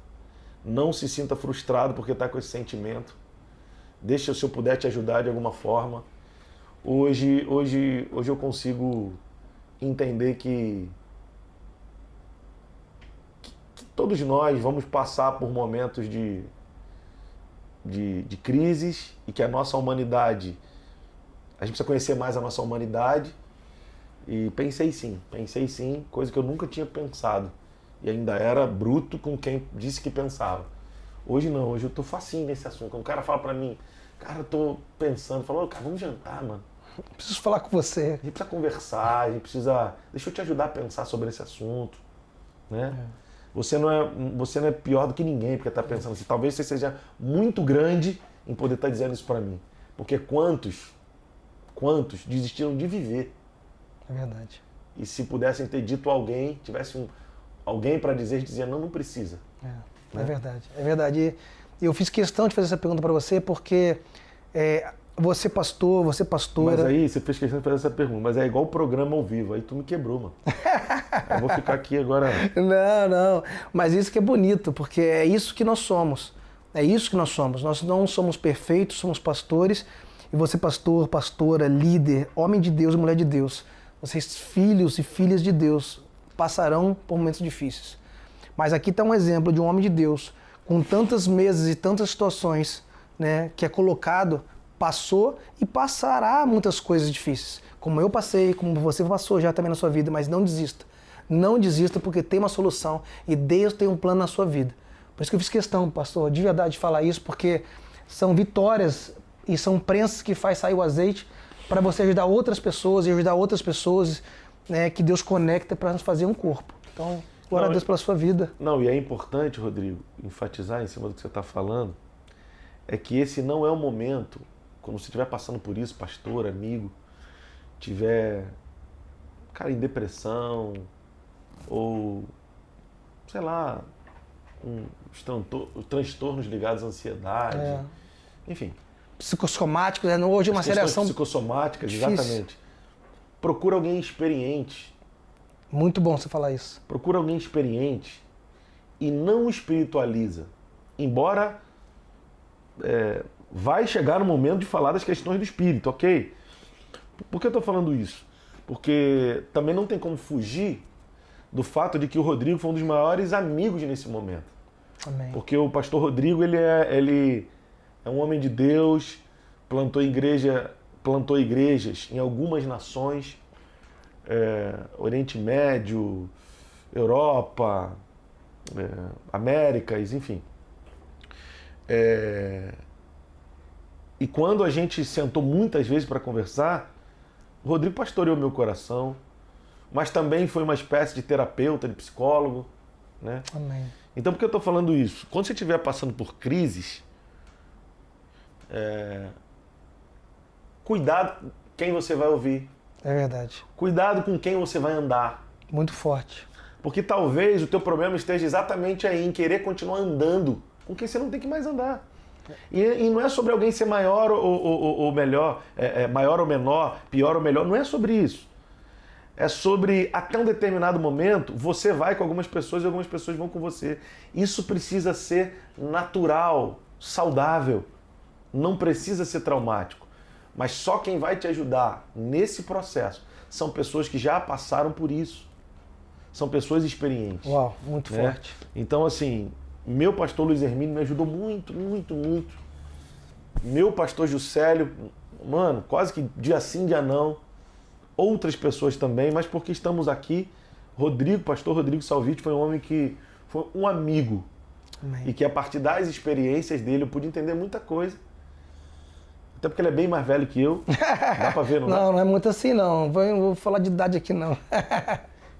não se sinta frustrado porque está com esse sentimento, deixa se eu puder te ajudar de alguma forma. Hoje eu consigo entender que todos nós vamos passar por momentos de crises e que a nossa humanidade, a gente precisa conhecer mais a nossa humanidade. E pensei sim, coisa que eu nunca tinha pensado. E ainda era bruto com quem disse que pensava. Hoje não, hoje eu tô facinho nesse assunto. Quando o cara fala pra mim, cara, eu tô pensando, fala, cara, vamos jantar, mano. Preciso falar com você. A gente precisa conversar, a gente precisa... Deixa eu te ajudar a pensar sobre esse assunto, né? Você não é pior do que ninguém porque tá pensando assim. Talvez você seja muito grande em poder estar dizendo isso pra mim. Porque quantos desistiram de viver? É verdade. E se pudessem ter dito a alguém, tivesse alguém para dizer, dizia, não precisa. É verdade, é verdade. E eu fiz questão de fazer essa pergunta para você porque você pastor, você pastora... Mas aí você fez questão de fazer essa pergunta, mas é igual o programa ao vivo, aí tu me quebrou, mano. Eu vou ficar aqui agora... Não, mas isso que é bonito, porque é isso que nós somos. É isso que nós somos. Nós não somos perfeitos, somos pastores. E você, pastor, pastora, líder, homem de Deus e mulher de Deus, vocês, filhos e filhas de Deus, passarão por momentos difíceis. Mas aqui está um exemplo de um homem de Deus, com tantas mesas e tantas situações, né, que é colocado, passou e passará muitas coisas difíceis. Como eu passei, como você passou já também na sua vida, mas não desista. Não desista porque tem uma solução e Deus tem um plano na sua vida. Por isso que eu fiz questão, pastor, de verdade de falar isso, porque são vitórias e são prensas que faz sair o azeite para você ajudar outras pessoas e ajudar outras pessoas, né, que Deus conecta para nos fazer um corpo. Então, glória a Deus pela sua vida. Não, e é importante, Rodrigo, enfatizar em cima do que você está falando, é que esse não é o momento, quando você estiver passando por isso, pastor, amigo, tiver, cara, em depressão, ou, sei lá, transtornos ligados à ansiedade, enfim. Psicossomáticos, né? Hoje uma aceleração psicossomáticas, difícil. exatamente. Procura alguém experiente. Muito bom você falar isso. Procura alguém experiente e não espiritualiza. Embora vai chegar no momento de falar das questões do espírito, ok? Por que eu estou falando isso? Porque também não tem como fugir do fato de que o Rodrigo foi um dos maiores amigos nesse momento. Amém. Porque o pastor Rodrigo, ele é um homem de Deus, plantou igrejas em algumas nações, Oriente Médio, Europa, Américas, enfim. E quando a gente sentou muitas vezes para conversar, o Rodrigo pastoreou meu coração, mas também foi uma espécie de terapeuta, de psicólogo, né? Amém. Então, por que eu estou falando isso? Quando você estiver passando por crises, cuidado quem você vai ouvir. É verdade. Cuidado com quem você vai andar. Muito forte. Porque talvez o teu problema esteja exatamente aí, em querer continuar andando com quem você não tem que mais andar. E não é sobre alguém ser maior ou melhor, maior ou menor, pior ou melhor, não é sobre isso. É sobre, até um determinado momento, você vai com algumas pessoas e algumas pessoas vão com você. Isso precisa ser natural, saudável. Não precisa ser traumático. Mas só quem vai te ajudar nesse processo são pessoas que já passaram por isso. São pessoas experientes. Uau, muito forte. Então, assim, meu pastor Luiz Hermínio me ajudou muito, muito, muito. Meu pastor Juscelio, mano, quase que dia sim, dia não. Outras pessoas também, mas porque estamos aqui. Pastor Rodrigo Salviti foi um homem que foi um amigo. Amém. E que a partir das experiências dele eu pude entender muita coisa. Até porque ele é bem mais velho que eu. Dá pra ver, não é? Não é muito assim, não. Vou falar de idade aqui, não.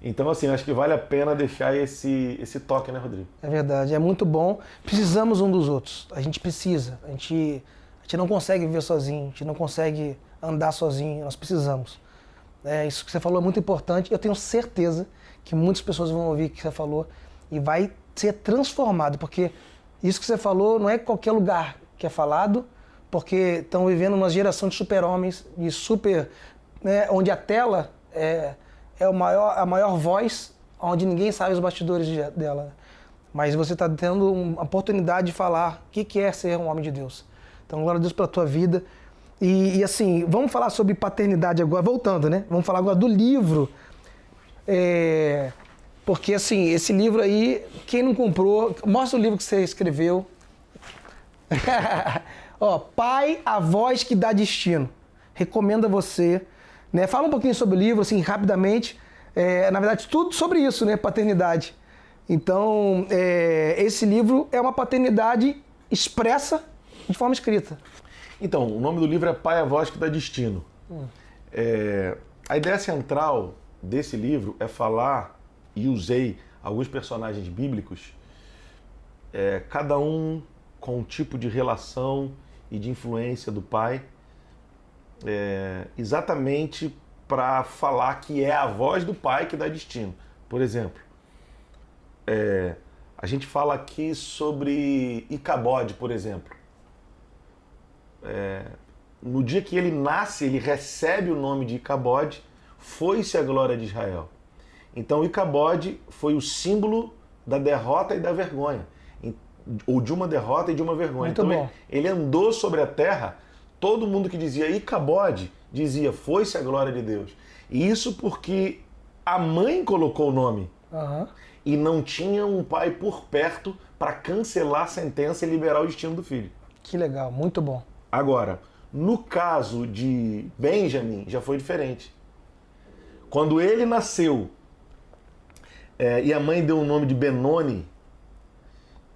Então, assim, acho que vale a pena deixar esse toque, né, Rodrigo? É verdade, é muito bom. Precisamos um dos outros. A gente precisa. A gente não consegue viver sozinho, a gente não consegue andar sozinho. Nós precisamos. Isso que você falou é muito importante. Eu tenho certeza que muitas pessoas vão ouvir o que você falou e vai ser transformado, porque isso que você falou não é qualquer lugar que é falado, porque estão vivendo uma geração de super-homens, de super, né, onde a tela é a maior voz, onde ninguém sabe os bastidores dela. Mas você está tendo uma oportunidade de falar o que é ser um homem de Deus. Então, glória a Deus pela tua vida. E assim, vamos falar sobre paternidade agora, voltando, né? Vamos falar agora do livro. Porque assim, esse livro aí, quem não comprou, mostra o livro que você escreveu. Ó, Pai, a voz que dá destino. Recomendo a você. Né? Fala um pouquinho sobre o livro, assim, rapidamente. Na verdade, tudo sobre isso, né? Paternidade. Então, esse livro é uma paternidade expressa de forma escrita. Então, o nome do livro é Pai, a voz que dá destino. A ideia central desse livro é falar, e usei alguns personagens bíblicos, cada um com um tipo de relação e de influência do pai, exatamente para falar que é a voz do pai que dá destino. Por exemplo, a gente fala aqui sobre Icabode, por exemplo. No dia que ele nasce, ele recebe o nome de Icabode, foi-se a glória de Israel. Então Icabode foi o símbolo da derrota e da vergonha, ou de uma derrota e de uma vergonha. Muito então bom. Ele andou sobre a terra, todo mundo que dizia Icabode dizia foi-se a glória de Deus. E isso porque a mãe colocou o nome. Uhum. E não tinha um pai por perto para cancelar a sentença e liberar o destino do filho. Que legal, muito bom. Agora, no caso de Benjamin, já foi diferente. Quando ele nasceu, e a mãe deu o nome de Benoni,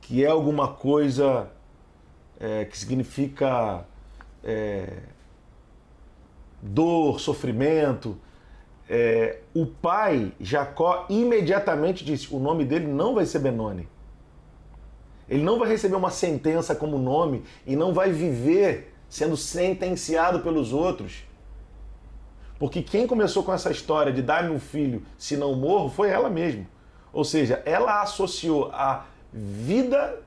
que é alguma coisa que significa dor, sofrimento, o pai, Jacó, imediatamente disse, o nome dele não vai ser Benoni. Ele não vai receber uma sentença como nome e não vai viver sendo sentenciado pelos outros. Porque quem começou com essa história de dar-me um filho se não morro foi ela mesma. Ou seja, ela associou a vida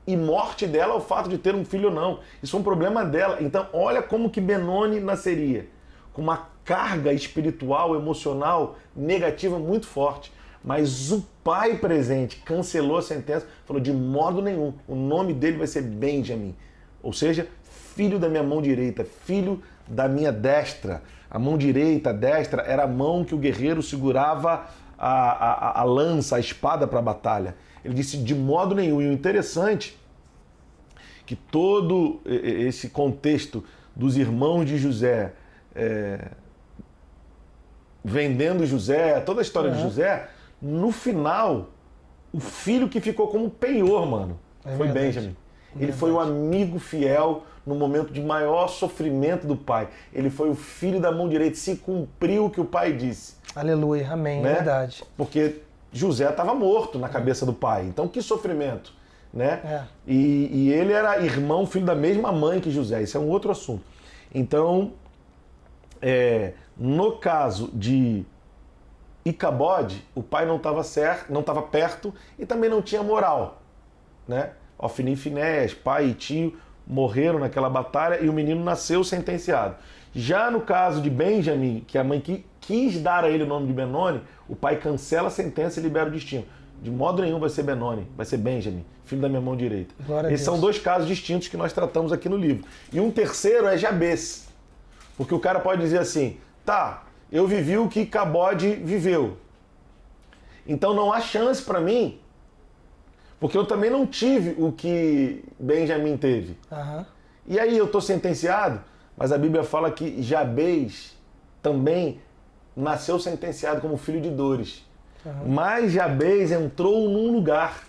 e morte dela ao fato de ter um filho ou não. Isso é um problema dela. Então, olha como que Benoni nasceria. Com uma carga espiritual, emocional, negativa muito forte. Mas o pai presente cancelou a sentença, falou de modo nenhum, o nome dele vai ser Benjamin. Ou seja, filho da minha mão direita, filho da minha destra. A mão direita, a destra, era a mão que o guerreiro segurava a lança, a espada para a batalha. Ele disse de modo nenhum. E o interessante é que todo esse contexto dos irmãos de José, vendendo José, toda a história de José, no final, o filho que ficou como penhor, mano, foi Benjamin. Ele foi o amigo fiel no momento de maior sofrimento do pai. Ele foi o filho da mão direita, se cumpriu o que o pai disse. Aleluia, amém, né? Verdade. Porque José estava morto na cabeça do pai. Então, que sofrimento, né? E ele era irmão, filho da mesma mãe que José. Isso é um outro assunto. Então, no caso de Icabode, o pai não estava certo, não estava perto e também não tinha moral, né? Ofni e Finéias, pai e tio, morreram naquela batalha e o menino nasceu sentenciado. Já no caso de Benjamim, que a mãe quis dar a ele o nome de Benoni, o pai cancela a sentença e libera o destino. De modo nenhum vai ser Benoni, vai ser Benjamim, filho da minha mão direita. Esses são dois casos distintos que nós tratamos aqui no livro. E um terceiro é Jabez. Porque o cara pode dizer assim, tá, eu vivi o que Cabode viveu. Então não há chance para mim, porque eu também não tive o que Benjamim teve. Uhum. E aí eu estou sentenciado, mas a Bíblia fala que Jabez também nasceu sentenciado como filho de dores. Uhum. Mas Jabez entrou num lugar,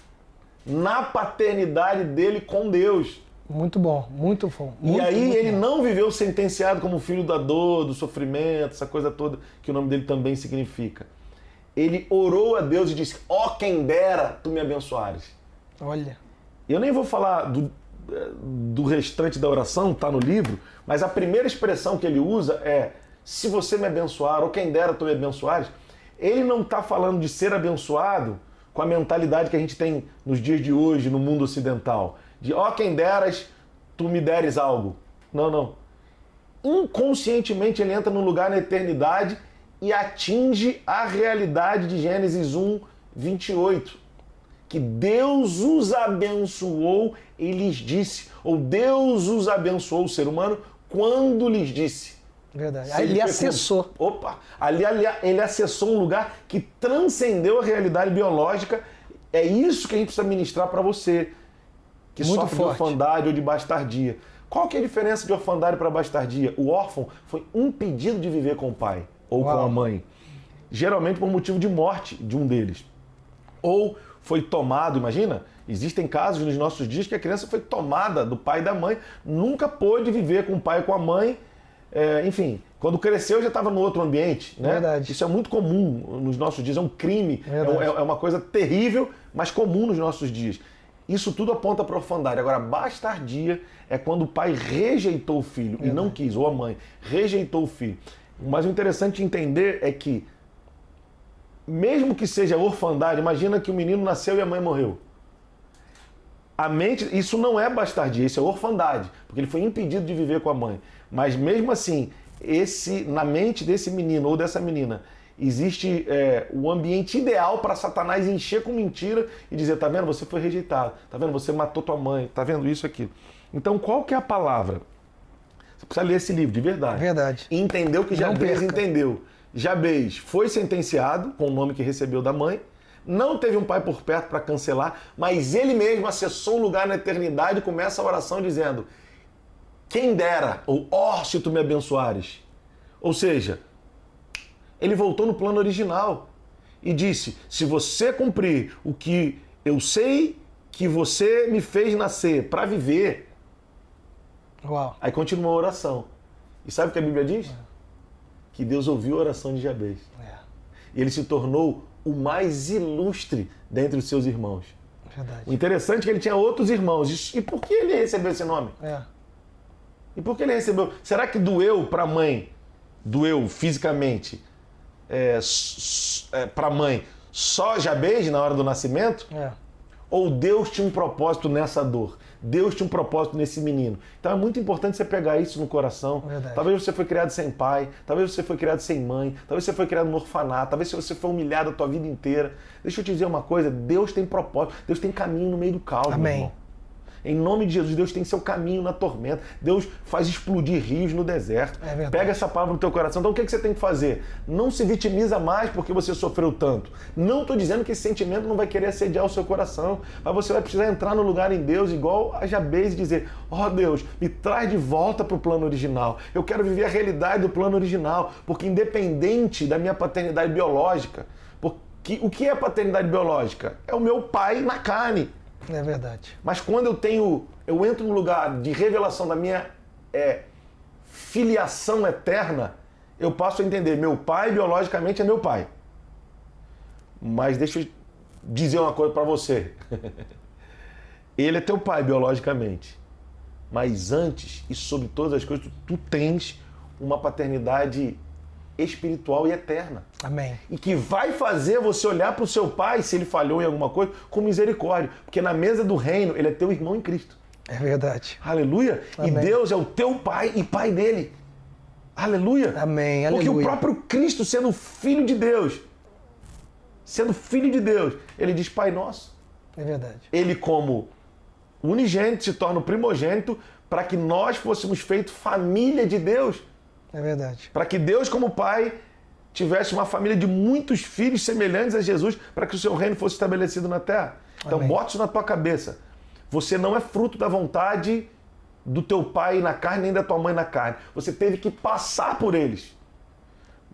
na paternidade dele com Deus. Muito bom, muito bom. E aí ele não viveu sentenciado como filho da dor, do sofrimento, essa coisa toda que o nome dele também significa. Ele orou a Deus e disse, ó quem dera tu me abençoares. Olha. Eu nem vou falar do restante da oração, está no livro, mas a primeira expressão que ele usa é, se você me abençoar, ou quem dera tu me abençoares. Ele não está falando de ser abençoado com a mentalidade que a gente tem nos dias de hoje, no mundo ocidental. De, ó, quem deras, tu me deres algo. Não, não. Inconscientemente ele entra num lugar na eternidade e atinge a realidade de Gênesis 1, 28. Que Deus os abençoou e lhes disse. Ou Deus os abençoou, o ser humano, quando lhes disse. Verdade. Aí ele acessou. Opa! Ali ele acessou um lugar que transcendeu a realidade biológica. É isso que a gente precisa ministrar para você, que muito sofre forte. de orfandade ou de bastardia. Qual que é a diferença de orfandade para bastardia? O órfão foi impedido de viver com o pai ou com a mãe. Geralmente por motivo de morte de um deles. Ou foi tomado, imagina, existem casos nos nossos dias que a criança foi tomada do pai e da mãe, nunca pôde viver com o pai e com a mãe. Enfim, quando cresceu já estava no outro ambiente, né? Verdade. Isso é muito comum nos nossos dias, é um crime, é uma coisa terrível, mas comum nos nossos dias. Isso tudo aponta para a orfandade. Agora, bastardia é quando o pai rejeitou o filho e não quis, ou a mãe rejeitou o filho. Mas o interessante de entender é que, mesmo que seja orfandade, imagina que o menino nasceu e a mãe morreu. A mente, isso não é bastardia, isso é orfandade, porque ele foi impedido de viver com a mãe. Mas mesmo assim, na mente desse menino ou dessa menina, existe o ambiente ideal para Satanás encher com mentira e dizer, tá vendo, você foi rejeitado, tá vendo, você matou tua mãe, tá vendo isso aqui. Então qual que é a palavra? Você precisa ler esse livro de verdade. Verdade. E entender o que Jabez entendeu. Jabez foi sentenciado com o nome que recebeu da mãe, não teve um pai por perto para cancelar, mas ele mesmo acessou um lugar na eternidade e começa a oração dizendo, quem dera, ou ó, se tu me abençoares. Ou seja, ele voltou no plano original e disse, se você cumprir o que eu sei que você me fez nascer para viver. Uau. Aí continuou a oração. E sabe o que a Bíblia diz? Que Deus ouviu a oração de Jabez. E ele se tornou o mais ilustre dentre os seus irmãos. Verdade. O interessante é que ele tinha outros irmãos. E por que ele recebeu esse nome? E por que ele recebeu? Será que doeu para a mãe? Doeu fisicamente? Para a mãe só Jabez na hora do nascimento? Ou Deus tinha um propósito nessa dor? Deus tinha um propósito nesse menino. Então é muito importante você pegar isso no coração. Verdade. Talvez você foi criado sem pai, talvez você foi criado sem mãe, talvez você foi criado no orfanato, talvez você foi humilhado a tua vida inteira. Deixa eu te dizer uma coisa, Deus tem propósito, Deus tem caminho no meio do caos, meu irmão. Em nome de Jesus, Deus tem seu caminho na tormenta. Deus faz explodir rios no deserto. Pega essa palavra no teu coração. Então o que você tem que fazer? Não se vitimiza mais porque você sofreu tanto. Não estou dizendo que esse sentimento não vai querer assediar o seu coração. Mas você vai precisar entrar no lugar em Deus, igual a Jabez, e dizer, ó Deus, me traz de volta para o plano original. Eu quero viver a realidade do plano original. Porque independente da minha paternidade biológica, porque o que é paternidade biológica? É o meu pai na carne. É verdade. Mas quando eu entro no lugar de revelação da minha filiação eterna, eu passo a entender, meu pai biologicamente é meu pai. Mas deixa eu dizer uma coisa para você. Ele é teu pai biologicamente. Mas antes e sobre todas as coisas, tu tens uma paternidade espiritual e eterna. Amém. E que vai fazer você olhar para o seu pai, se ele falhou em alguma coisa, com misericórdia. Porque na mesa do reino, ele é teu irmão em Cristo. É verdade. Aleluia. Amém. E Deus é o teu pai e pai dele. Aleluia! Amém, Porque aleluia. o próprio Cristo, sendo filho de Deus, ele diz Pai Nosso. É verdade. Ele, como unigênito, se torna o primogênito para que nós fôssemos feitos família de Deus. É verdade. Para que Deus, como Pai, tivesse uma família de muitos filhos semelhantes a Jesus, para que o seu reino fosse estabelecido na terra. Então, Amém. bota isso na tua cabeça. Você não é fruto da vontade do teu pai na carne, nem da tua mãe na carne. Você teve que passar por eles.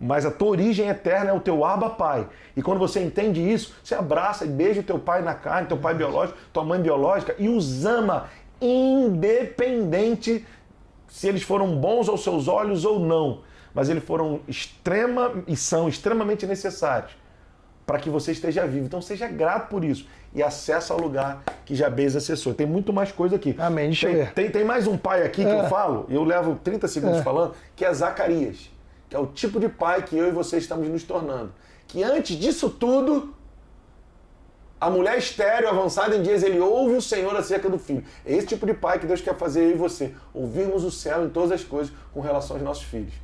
Mas a tua origem eterna é o teu Abba Pai. E quando você entende isso, você abraça e beija o teu pai na carne, teu pai biológico, tua mãe biológica, e os ama, independente se eles foram bons aos seus olhos ou não. Mas eles foram são extremamente necessários para que você esteja vivo. Então seja grato por isso e acessa ao lugar que Jabez acessou. Tem muito mais coisa aqui. Amém, deixa eu ver. Tem mais um pai aqui que eu falo, eu levo 30 segundos falando, que é Zacarias, que é o tipo de pai que eu e você estamos nos tornando. Que antes disso tudo, a mulher estéril, avançada em dias, ele ouve o Senhor acerca do filho. É esse tipo de pai que Deus quer fazer eu e você. Ouvirmos o céu em todas as coisas com relação aos nossos filhos.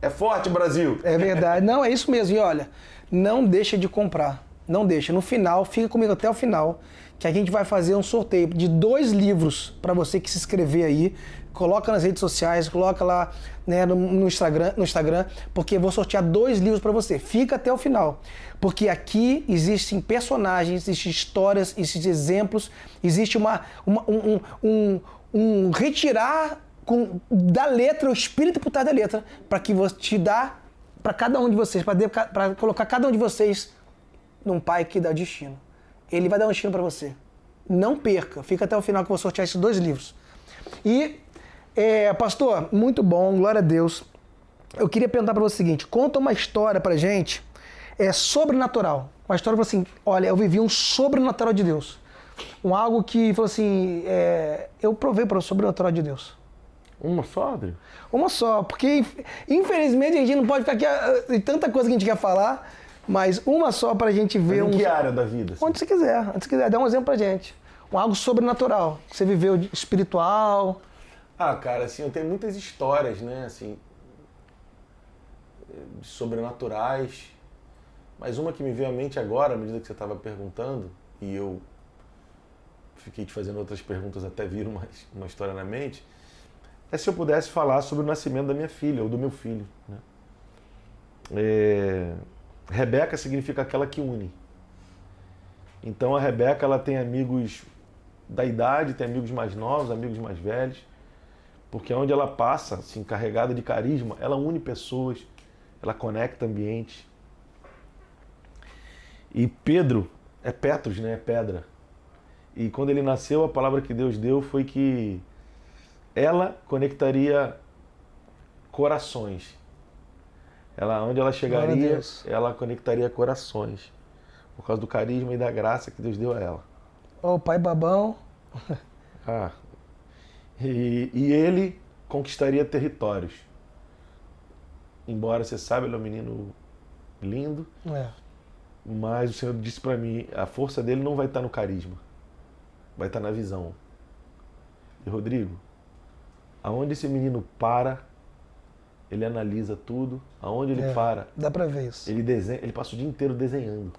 É forte, Brasil! É verdade. Não, é isso mesmo. E olha, não deixa de comprar. Não deixa. No final, fica comigo até o final, que a gente vai fazer um sorteio de 2 livros para você que se inscrever aí. Coloca nas redes sociais, coloca lá, né, no Instagram, porque eu vou sortear 2 livros para você. Fica até o final. Porque aqui existem personagens, existem histórias, existem exemplos, existe um retirar da letra, o espírito por trás da letra, para que você te dá para cada um de vocês, para colocar cada um de vocês num pai que dá o destino. Ele vai dar um destino para você. Não perca, fica até o final que eu vou sortear esses 2 livros. E, pastor, muito bom, glória a Deus. Eu queria perguntar para você o seguinte: conta uma história pra gente, sobrenatural. Uma história assim, olha, eu vivi um sobrenatural de Deus. Algo que falou assim, eu provei para o sobrenatural de Deus. Uma só, Adri? Uma só, porque infelizmente a gente não pode ficar aqui, tem tanta coisa que a gente quer falar, mas uma só pra gente ver. Mas em que área da vida? Assim? Onde você quiser, dá um exemplo pra gente. Algo sobrenatural, que você viveu espiritual. Ah, cara, assim, eu tenho muitas histórias, né, assim, sobrenaturais, mas uma que me veio à mente agora, à medida que você estava perguntando, e eu fiquei te fazendo outras perguntas até vir uma história na mente, é se eu pudesse falar sobre o nascimento da minha filha, ou do meu filho, né? Rebeca significa aquela que une. Então a Rebeca, ela tem amigos da idade, tem amigos mais novos, amigos mais velhos, porque onde ela passa, assim, carregada de carisma, ela une pessoas, ela conecta ambientes. E Pedro é Petros, né? É pedra. E quando ele nasceu, a palavra que Deus deu foi que ela conectaria corações. Onde ela chegaria, ela conectaria corações. Por causa do carisma e da graça que Deus deu a ela. Ô, pai babão. E ele conquistaria territórios. Embora, você sabe, ele é um menino lindo. Mas o Senhor disse para mim, a força dele não vai estar no carisma. Vai estar na visão. E Rodrigo, aonde esse menino para, ele analisa tudo. Aonde ele para, dá pra ver isso. Ele passa o dia inteiro desenhando.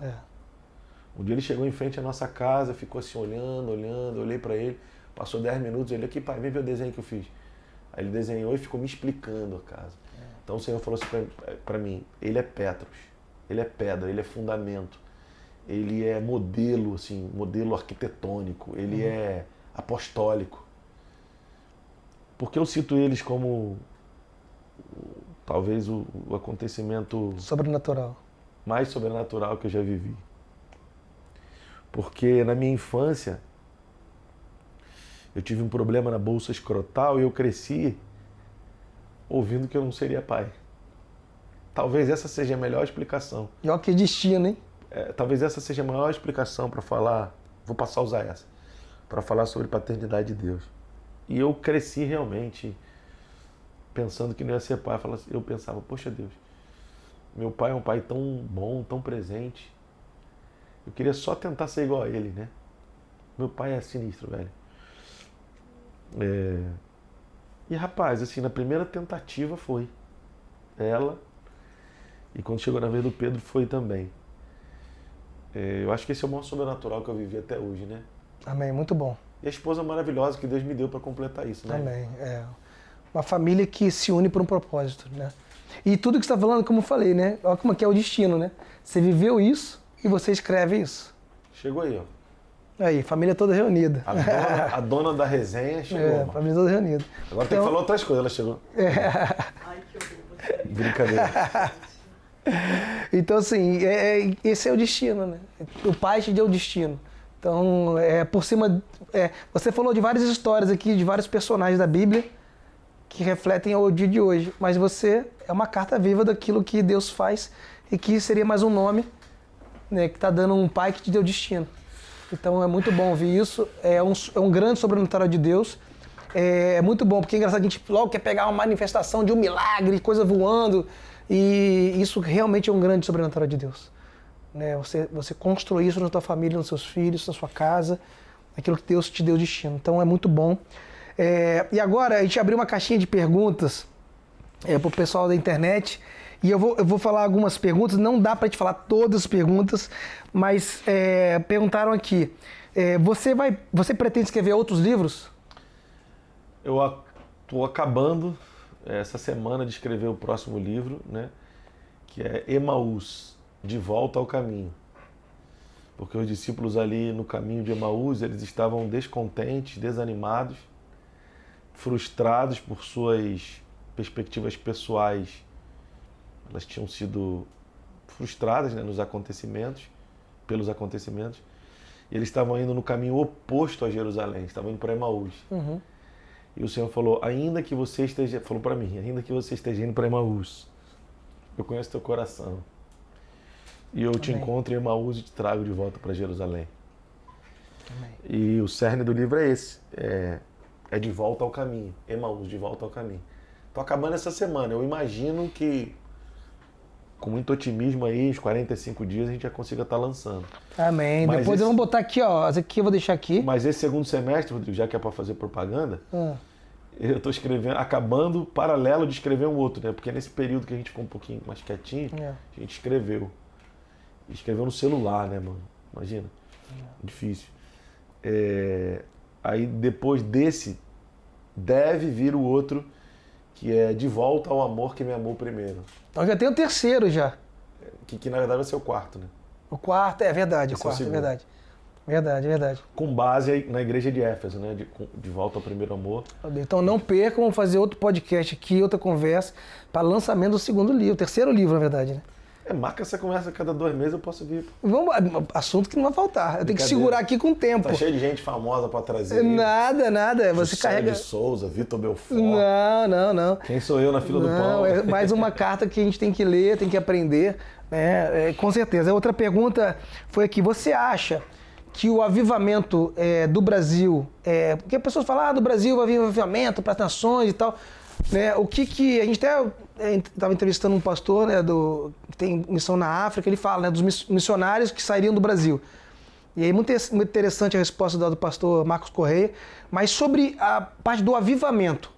Um dia ele chegou em frente à nossa casa, ficou assim olhando, eu olhei para ele, passou 10 minutos, ele aqui, pai, vem ver o desenho que eu fiz. Aí ele desenhou e ficou me explicando a casa. Então o Senhor falou assim para mim, ele é Petros, ele é pedra, ele é fundamento, ele é modelo, assim, modelo arquitetônico, ele é apostólico. Porque eu cito eles como talvez o acontecimento sobrenatural, mais sobrenatural que eu já vivi. Porque na minha infância eu tive um problema na bolsa escrotal e eu cresci ouvindo que eu não seria pai. Talvez essa seja a melhor explicação. E olha que destino, hein? Talvez essa seja a maior explicação para falar, vou passar a usar essa, para falar sobre paternidade de Deus. E eu cresci realmente pensando que não ia ser pai. Eu pensava, poxa Deus, meu pai é um pai tão bom, tão presente. Eu queria só tentar ser igual a ele, né? Meu pai é sinistro, velho. E rapaz, assim, na primeira tentativa foi. ela. E quando chegou na vez do Pedro, foi também. Eu acho que esse é o maior sobrenatural que eu vivi até hoje, né? Amém, muito bom. E a esposa maravilhosa que Deus me deu para completar isso, né? Amém, uma família que se une por um propósito, né? E tudo que você está falando, como eu falei, né? Olha como que é o destino, né? Você viveu isso e você escreve isso. Chegou aí, ó. Aí, família toda reunida. A dona da resenha chegou. Família toda reunida. Agora tem que falar outras coisas, ela chegou. Ai, que horror. Brincadeira. Então, assim, esse é o destino, né? O Pai te deu o destino. Então, por cima... você falou de várias histórias aqui, de vários personagens da Bíblia que refletem o dia de hoje. Mas você é uma carta viva daquilo que Deus faz e que seria mais um nome, né, que está dando um Pai que te deu destino. Então, é muito bom ouvir isso. É um grande sobrenatural de Deus. É muito bom, porque é engraçado, a gente logo quer pegar uma manifestação de um milagre, coisa voando. E isso realmente é um grande sobrenatural de Deus. Né? Você construir isso na tua família, nos seus filhos, na sua casa, aquilo que Deus te deu destino. Então é muito bom. E agora a gente abriu uma caixinha de perguntas para o pessoal da internet. E eu vou falar algumas perguntas, não dá para te falar todas as perguntas, mas perguntaram aqui, você pretende escrever outros livros? Eu estou acabando essa semana de escrever o próximo livro, né, que é Emaús, de volta ao caminho. Porque os discípulos ali no caminho de Emaús, eles estavam descontentes, desanimados, frustrados por suas perspectivas pessoais. Elas tinham sido frustradas, né, pelos acontecimentos, e eles estavam indo no caminho oposto a Jerusalém, estavam indo para Emaús. Uhum. E o Senhor falou, falou para mim, ainda que você esteja indo para Emaús, eu conheço teu coração. E eu te encontro em Emaús e te trago de volta para Jerusalém. Amém. E o cerne do livro é esse, é de volta ao caminho, Emaús, de volta ao caminho. Estou acabando essa semana, eu imagino que com muito otimismo aí, uns 45 dias a gente já consiga estar lançando. Amém. Mas depois vamos botar aqui, ó, essa aqui eu vou deixar aqui. Mas esse segundo semestre, Rodrigo, já que é para fazer propaganda, eu estou acabando paralelo de escrever um outro, né? Porque nesse período que a gente ficou um pouquinho mais quietinho, a gente escreveu. E escreveu no celular, né, mano? Imagina. Difícil. Aí depois desse, deve vir o outro, que é De Volta ao Amor que Me Amou Primeiro. Então já tem o terceiro já. Que na verdade vai ser o quarto, né? O quarto, é verdade, Esse o quarto, é o é verdade. Verdade. Com base na igreja de Éfeso, né? De Volta ao Primeiro Amor. Então não percam, vamos fazer outro podcast aqui, outra conversa, para lançamento do segundo livro, terceiro livro, na verdade, né? Marca essa conversa, cada 2 meses eu posso vir. Assunto que não vai faltar. Eu tenho que segurar aqui com o tempo. Tá cheio de gente famosa para trazer. Nada. Você carrega. de Souza, Vitor Belfort. Não. Quem sou eu na fila do pão? É mais uma carta que a gente tem que ler, tem que aprender. Né? Com certeza. Outra pergunta foi aqui. Você acha que o avivamento do Brasil... porque as pessoas falam, do Brasil vai vir um avivamento para as nações e tal... Né, o que a gente até estava entrevistando um pastor, né, que tem missão na África, ele fala, né, dos missionários que sairiam do Brasil. E aí muito interessante a resposta do pastor Marcos Correia, mas sobre a parte do avivamento.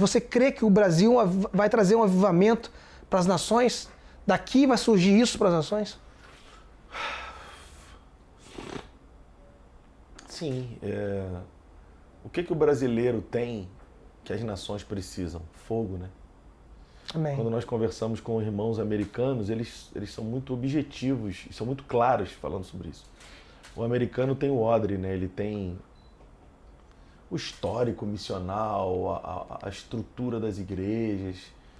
Você crê que o Brasil vai trazer um avivamento para as nações? Daqui vai surgir isso para as nações? Sim. O que o brasileiro tem que as nações precisam? Fogo, né? Amém. Quando nós conversamos com irmãos americanos, eles são muito objetivos e são muito claros falando sobre isso. O americano tem o Audrey, né? Ele tem o histórico missional, a estrutura das igrejas,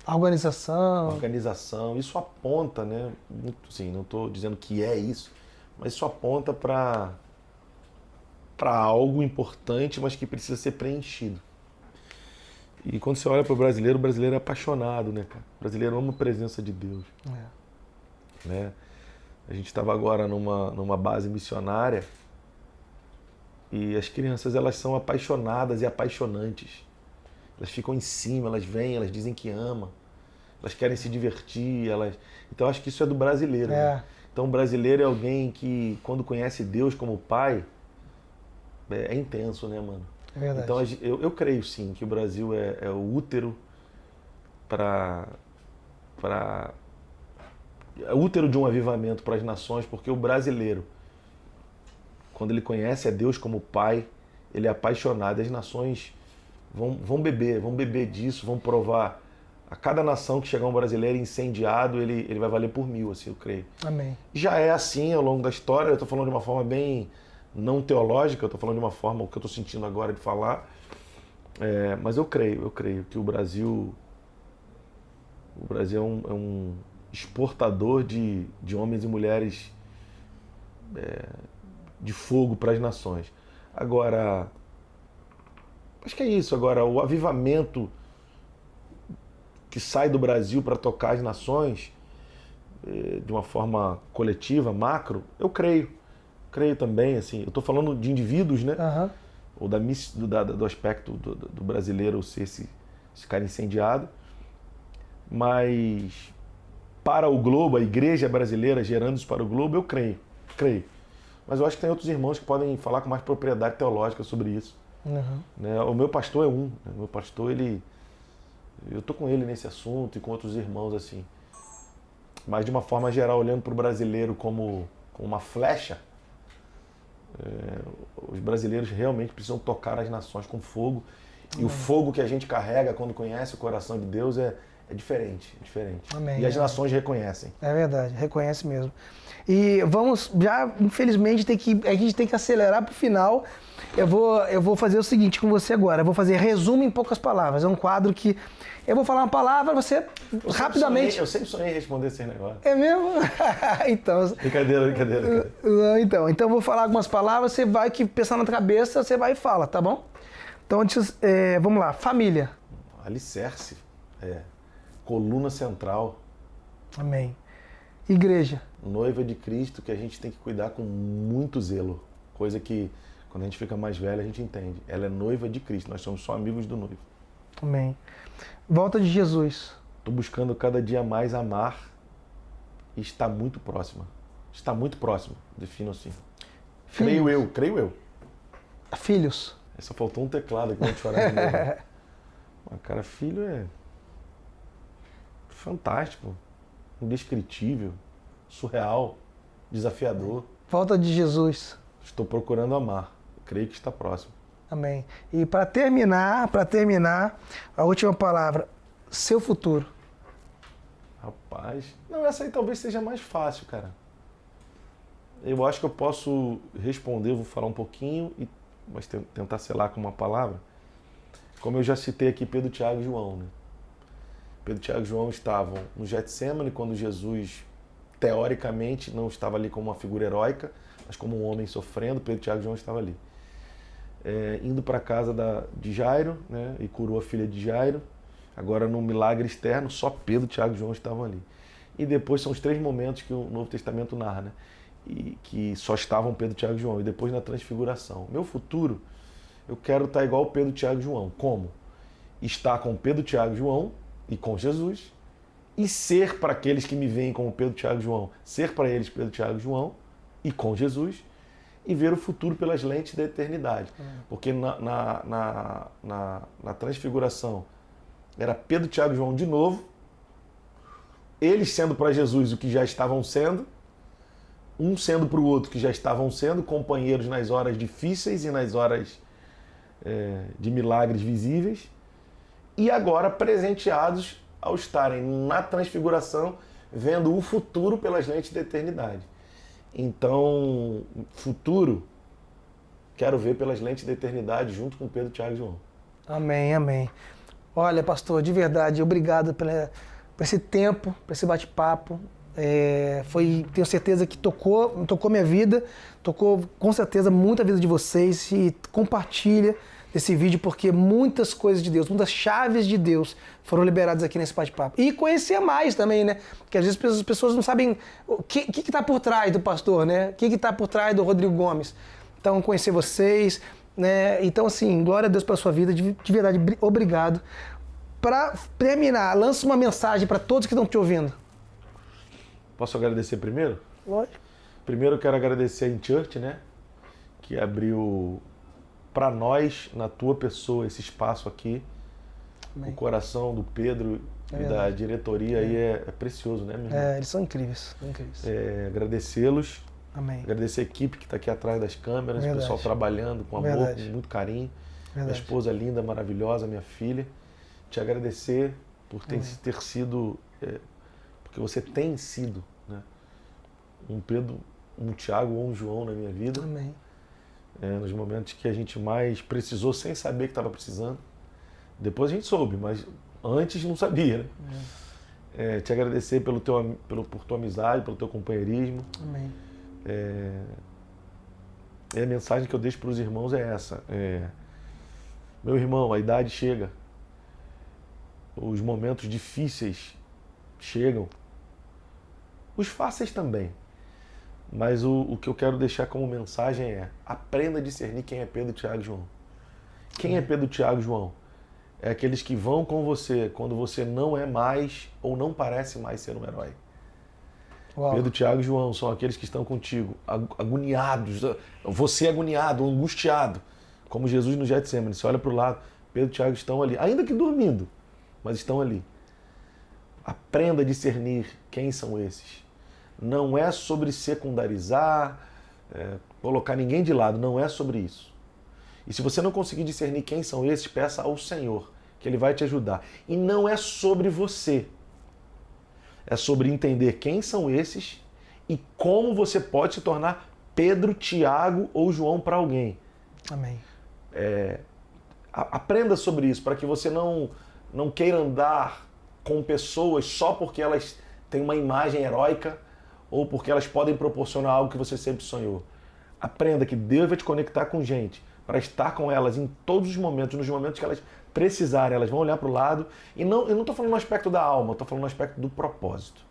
a organização. Isso aponta, né? Muito, sim, não estou dizendo que é isso, mas isso aponta para algo importante, mas que precisa ser preenchido. E quando você olha para o brasileiro é apaixonado, né, cara? O brasileiro ama a presença de Deus. Né? A gente estava agora numa base missionária e as crianças, elas são apaixonadas e apaixonantes. Elas ficam em cima, elas vêm, elas dizem que amam, elas querem se divertir, Então eu acho que isso é do brasileiro. Né? Então o brasileiro é alguém que, quando conhece Deus como pai, é intenso, né, mano? Verdade. Então eu creio sim que o Brasil é o útero para útero de um avivamento para as nações, porque o brasileiro, quando ele conhece a Deus como Pai, ele é apaixonado. As nações vão beber disso, vão provar. A cada nação que chegar um brasileiro incendiado, ele vai valer por 1000, assim, eu creio. Amém. Já é assim ao longo da história, eu estou falando de uma forma bem não teológica, eu estou falando de uma forma, o que eu estou sentindo agora de falar, mas eu creio que o Brasil é um exportador de homens e mulheres de fogo para as nações. Agora, acho que é isso. Agora, o avivamento que sai do Brasil para tocar as nações de uma forma coletiva, macro, eu creio. Creio também, assim. Eu estou falando de indivíduos, né? Aham. Ou do aspecto do brasileiro ser esse cara incendiado. Mas para o globo, a igreja brasileira gerando isso para o globo, eu creio. Mas eu acho que tem outros irmãos que podem falar com mais propriedade teológica sobre isso. Uhum. Né? O meu pastor é um. Né? O meu pastor, eu tô com ele nesse assunto e com outros irmãos assim. Mas de uma forma geral, olhando para o brasileiro como uma flecha, os brasileiros realmente precisam tocar as nações com fogo. E o fogo que a gente carrega quando conhece o coração de Deus é diferente. Amém. E as nações reconhecem. É verdade, reconhece mesmo. E vamos, já infelizmente a gente tem que acelerar para o final. Eu vou fazer o seguinte com você agora. Eu vou fazer resumo em poucas palavras. É um quadro que eu vou falar uma palavra, você rapidamente... Eu sempre sonhei em responder esse negócio. É mesmo? Então... Brincadeira. Então eu vou falar algumas palavras, você vai que pensar na tua cabeça, você vai e fala, tá bom? Então vamos lá. Família. Alicerce. Coluna central. Amém. Igreja. Noiva de Cristo, que a gente tem que cuidar com muito zelo. Coisa que, quando a gente fica mais velho, a gente entende. Ela é noiva de Cristo, nós somos só amigos do noivo. Amém. Volta de Jesus. Estou buscando cada dia mais amar e está muito próxima. Está muito próximo, defino assim. Creio eu. Filhos. Só faltou um teclado aqui pra gente chorar de novo. Mas, cara, filho é fantástico, indescritível, surreal, desafiador. Volta de Jesus. Estou procurando amar. Creio que está próximo. Amém. E para terminar, a última palavra, seu futuro. Rapaz, não, essa aí talvez seja mais fácil, cara. Eu acho que eu posso responder, vou falar um pouquinho, mas tentar selar com uma palavra. Como eu já citei aqui Pedro, Tiago e João, né? Pedro, Tiago e João estavam no Getsêmani, quando Jesus, teoricamente, não estava ali como uma figura heróica, mas como um homem sofrendo. Pedro, Tiago e João estavam ali. Indo para a casa de Jairo, né? E curou a filha de Jairo. Agora, num milagre externo, só Pedro, Tiago e João estavam ali. E depois são os 3 momentos que o Novo Testamento narra, né? E que só estavam Pedro, Tiago e João. E depois na transfiguração. Meu futuro, eu quero estar igual Pedro, Tiago e João. Como? Estar com Pedro, Tiago e João e com Jesus. E ser para aqueles que me veem como Pedro, Tiago e João. Ser para eles Pedro, Tiago e João e com Jesus. E ver o futuro pelas lentes da eternidade. Porque na transfiguração era Pedro, Tiago e João de novo. Eles sendo para Jesus o que já estavam sendo. Um sendo para o outro que já estavam sendo, companheiros nas horas difíceis e nas horas de milagres visíveis, e agora presenteados ao estarem na transfiguração, vendo o futuro pelas lentes da eternidade. Então, futuro, quero ver pelas lentes da eternidade junto com Pedro, Tiago e João. Amém, amém. Olha, pastor, de verdade, obrigado por esse tempo, por esse bate-papo. Tenho certeza que tocou minha vida, tocou com certeza muita vida de vocês, e compartilha esse vídeo porque muitas coisas de Deus, muitas chaves de Deus foram liberadas aqui nesse bate-papo. E conhecer mais também, né? Porque às vezes as pessoas não sabem o que está por trás do pastor, né? O que está por trás do Rodrigo Gomes. Então, conhecer vocês, né? Então, assim, glória a Deus pela sua vida, de verdade, obrigado. Para terminar, lança uma mensagem para todos que estão te ouvindo. Posso agradecer primeiro? Lógico. Primeiro eu quero agradecer a InChurch, né? Que abriu para nós, na tua pessoa, esse espaço aqui. Amém. O coração do Pedro É e da verdade. diretoria aí é precioso, né, meu irmão? Eles são incríveis, são incríveis. Agradecê-los, Amém. agradecer a equipe que está aqui atrás das câmeras, o Verdade. pessoal trabalhando com amor, Verdade. com muito carinho. Minha Verdade. esposa linda, maravilhosa, minha filha. Te agradecer por ter sido, porque você tem sido, né, um Pedro, um Tiago ou um João na minha vida. Amém. Nos momentos que a gente mais precisou sem saber que estava precisando. Depois a gente soube, mas antes não sabia, né? Te agradecer por tua amizade, pelo teu companheirismo. Amém. E a mensagem que eu deixo para os irmãos é essa. Meu irmão, a idade chega. Os momentos difíceis chegam. Os fáceis também. Mas o que eu quero deixar como mensagem é: aprenda a discernir quem é Pedro, Tiago e João. Quem é Pedro, Tiago e João? É aqueles que vão com você quando você não é mais ou não parece mais ser um herói. Uau. Pedro, Tiago e João são aqueles que estão contigo, agoniados, você angustiado, angustiado, como Jesus no Getsemane. Você olha para o lado, Pedro e Tiago estão ali, ainda que dormindo, mas estão ali. Aprenda a discernir quem são esses. Não é sobre secundarizar, colocar ninguém de lado, não é sobre isso. E se você não conseguir discernir quem são esses, peça ao Senhor, que Ele vai te ajudar. E não é sobre você. É sobre entender quem são esses e como você pode se tornar Pedro, Tiago ou João para alguém. Amém. Aprenda sobre isso, para que você não queira andar com pessoas só porque elas têm uma imagem heróica ou porque elas podem proporcionar algo que você sempre sonhou. Aprenda que Deus vai te conectar com gente para estar com elas em todos os momentos, nos momentos que elas precisarem, elas vão olhar para o lado. E eu não estou falando no aspecto da alma, eu estou falando no aspecto do propósito.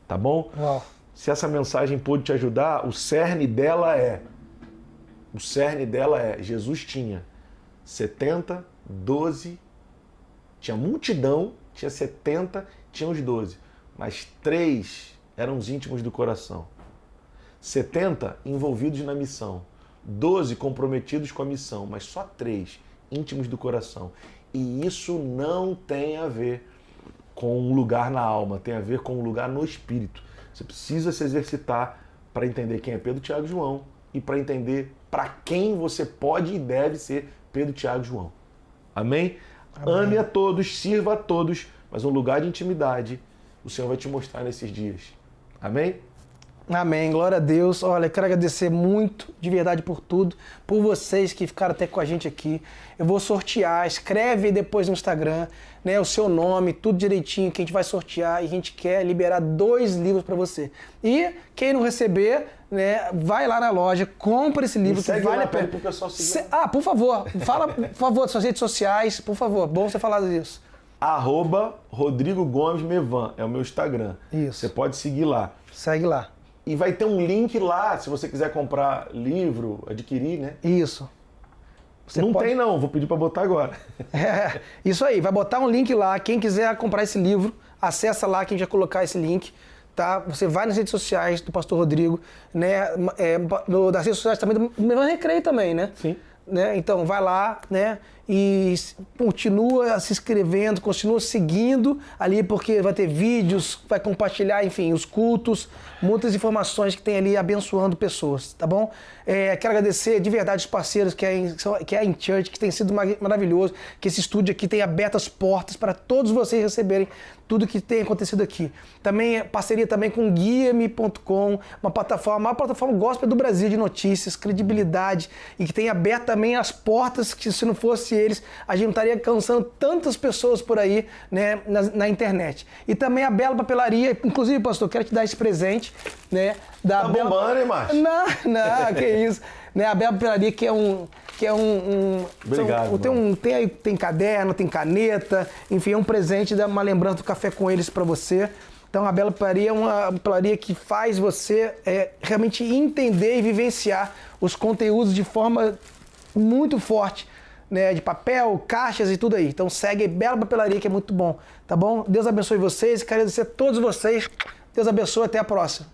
Tá bom? Uau. Se essa mensagem pôde te ajudar, o cerne dela é Jesus tinha 70, 12, tinha multidão, tinha 70, tinha os 12, mas 3 eram os íntimos do coração. 70 envolvidos na missão, 12 comprometidos com a missão, mas só 3 íntimos do coração. E isso não tem a ver com um lugar na alma, tem a ver com um lugar no espírito. Você precisa se exercitar para entender quem é Pedro, Tiago e João e para entender para quem você pode e deve ser Pedro, Tiago e João. Amém? Amém? Ame a todos, sirva a todos, mas um lugar de intimidade o Senhor vai te mostrar nesses dias. Amém? Amém, glória a Deus. Olha, eu quero agradecer muito, de verdade, por tudo, por vocês que ficaram até com a gente aqui. Eu vou sortear, escreve depois no Instagram, né, o seu nome, tudo direitinho, que a gente vai sortear e a gente quer liberar 2 livros para você. E quem não receber, né, vai lá na loja, compra esse livro que vale a pena. Pro pessoal seguir. Por favor, fala, por favor, das suas redes sociais, por favor, bom você falar disso. @Rodrigo Gomes Mevan, é o meu Instagram. Isso. Você pode seguir lá. Segue lá. E vai ter um link lá, se você quiser comprar livro, adquirir, né? Isso. Você não pode... tem não, vou pedir para botar agora. Isso aí, vai botar um link lá. Quem quiser comprar esse livro, acessa lá que a gente vai colocar esse link. Tá? Você vai nas redes sociais do Pastor Rodrigo, né? Das redes sociais também do Mevan Recreio também, né? Sim. Né? Então vai lá, né? E continua se inscrevendo, continua seguindo ali, porque vai ter vídeos, vai compartilhar, enfim, os cultos, muitas informações que tem ali abençoando pessoas, tá bom? Quero agradecer de verdade os parceiros que é a InChurch, que tem sido maravilhoso, que esse estúdio aqui tem aberto as portas para todos vocês receberem tudo que tem acontecido aqui. Também parceria também com guiame.com, uma plataforma gospel do Brasil de notícias, credibilidade, e que tem aberto também as portas que, se não fosse eles, a gente não estaria alcançando tantas pessoas por aí, né, na internet. E também a Bela Papelaria, inclusive, pastor, quero te dar esse presente, né? Da Tá Bela... bombando, hein, macho? Não, que isso. Né, a Bela Papelaria, que é um Obrigado, tem caderno, tem caneta, enfim, é um presente, uma lembrança do Café com Eles para você. Então a Bela Papelaria é uma papelaria que faz você realmente entender e vivenciar os conteúdos de forma muito forte, né, de papel, caixas e tudo aí. Então segue a Bela Papelaria, que é muito bom, tá bom? Deus abençoe vocês, quero agradecer a todos vocês. Deus abençoe, até a próxima.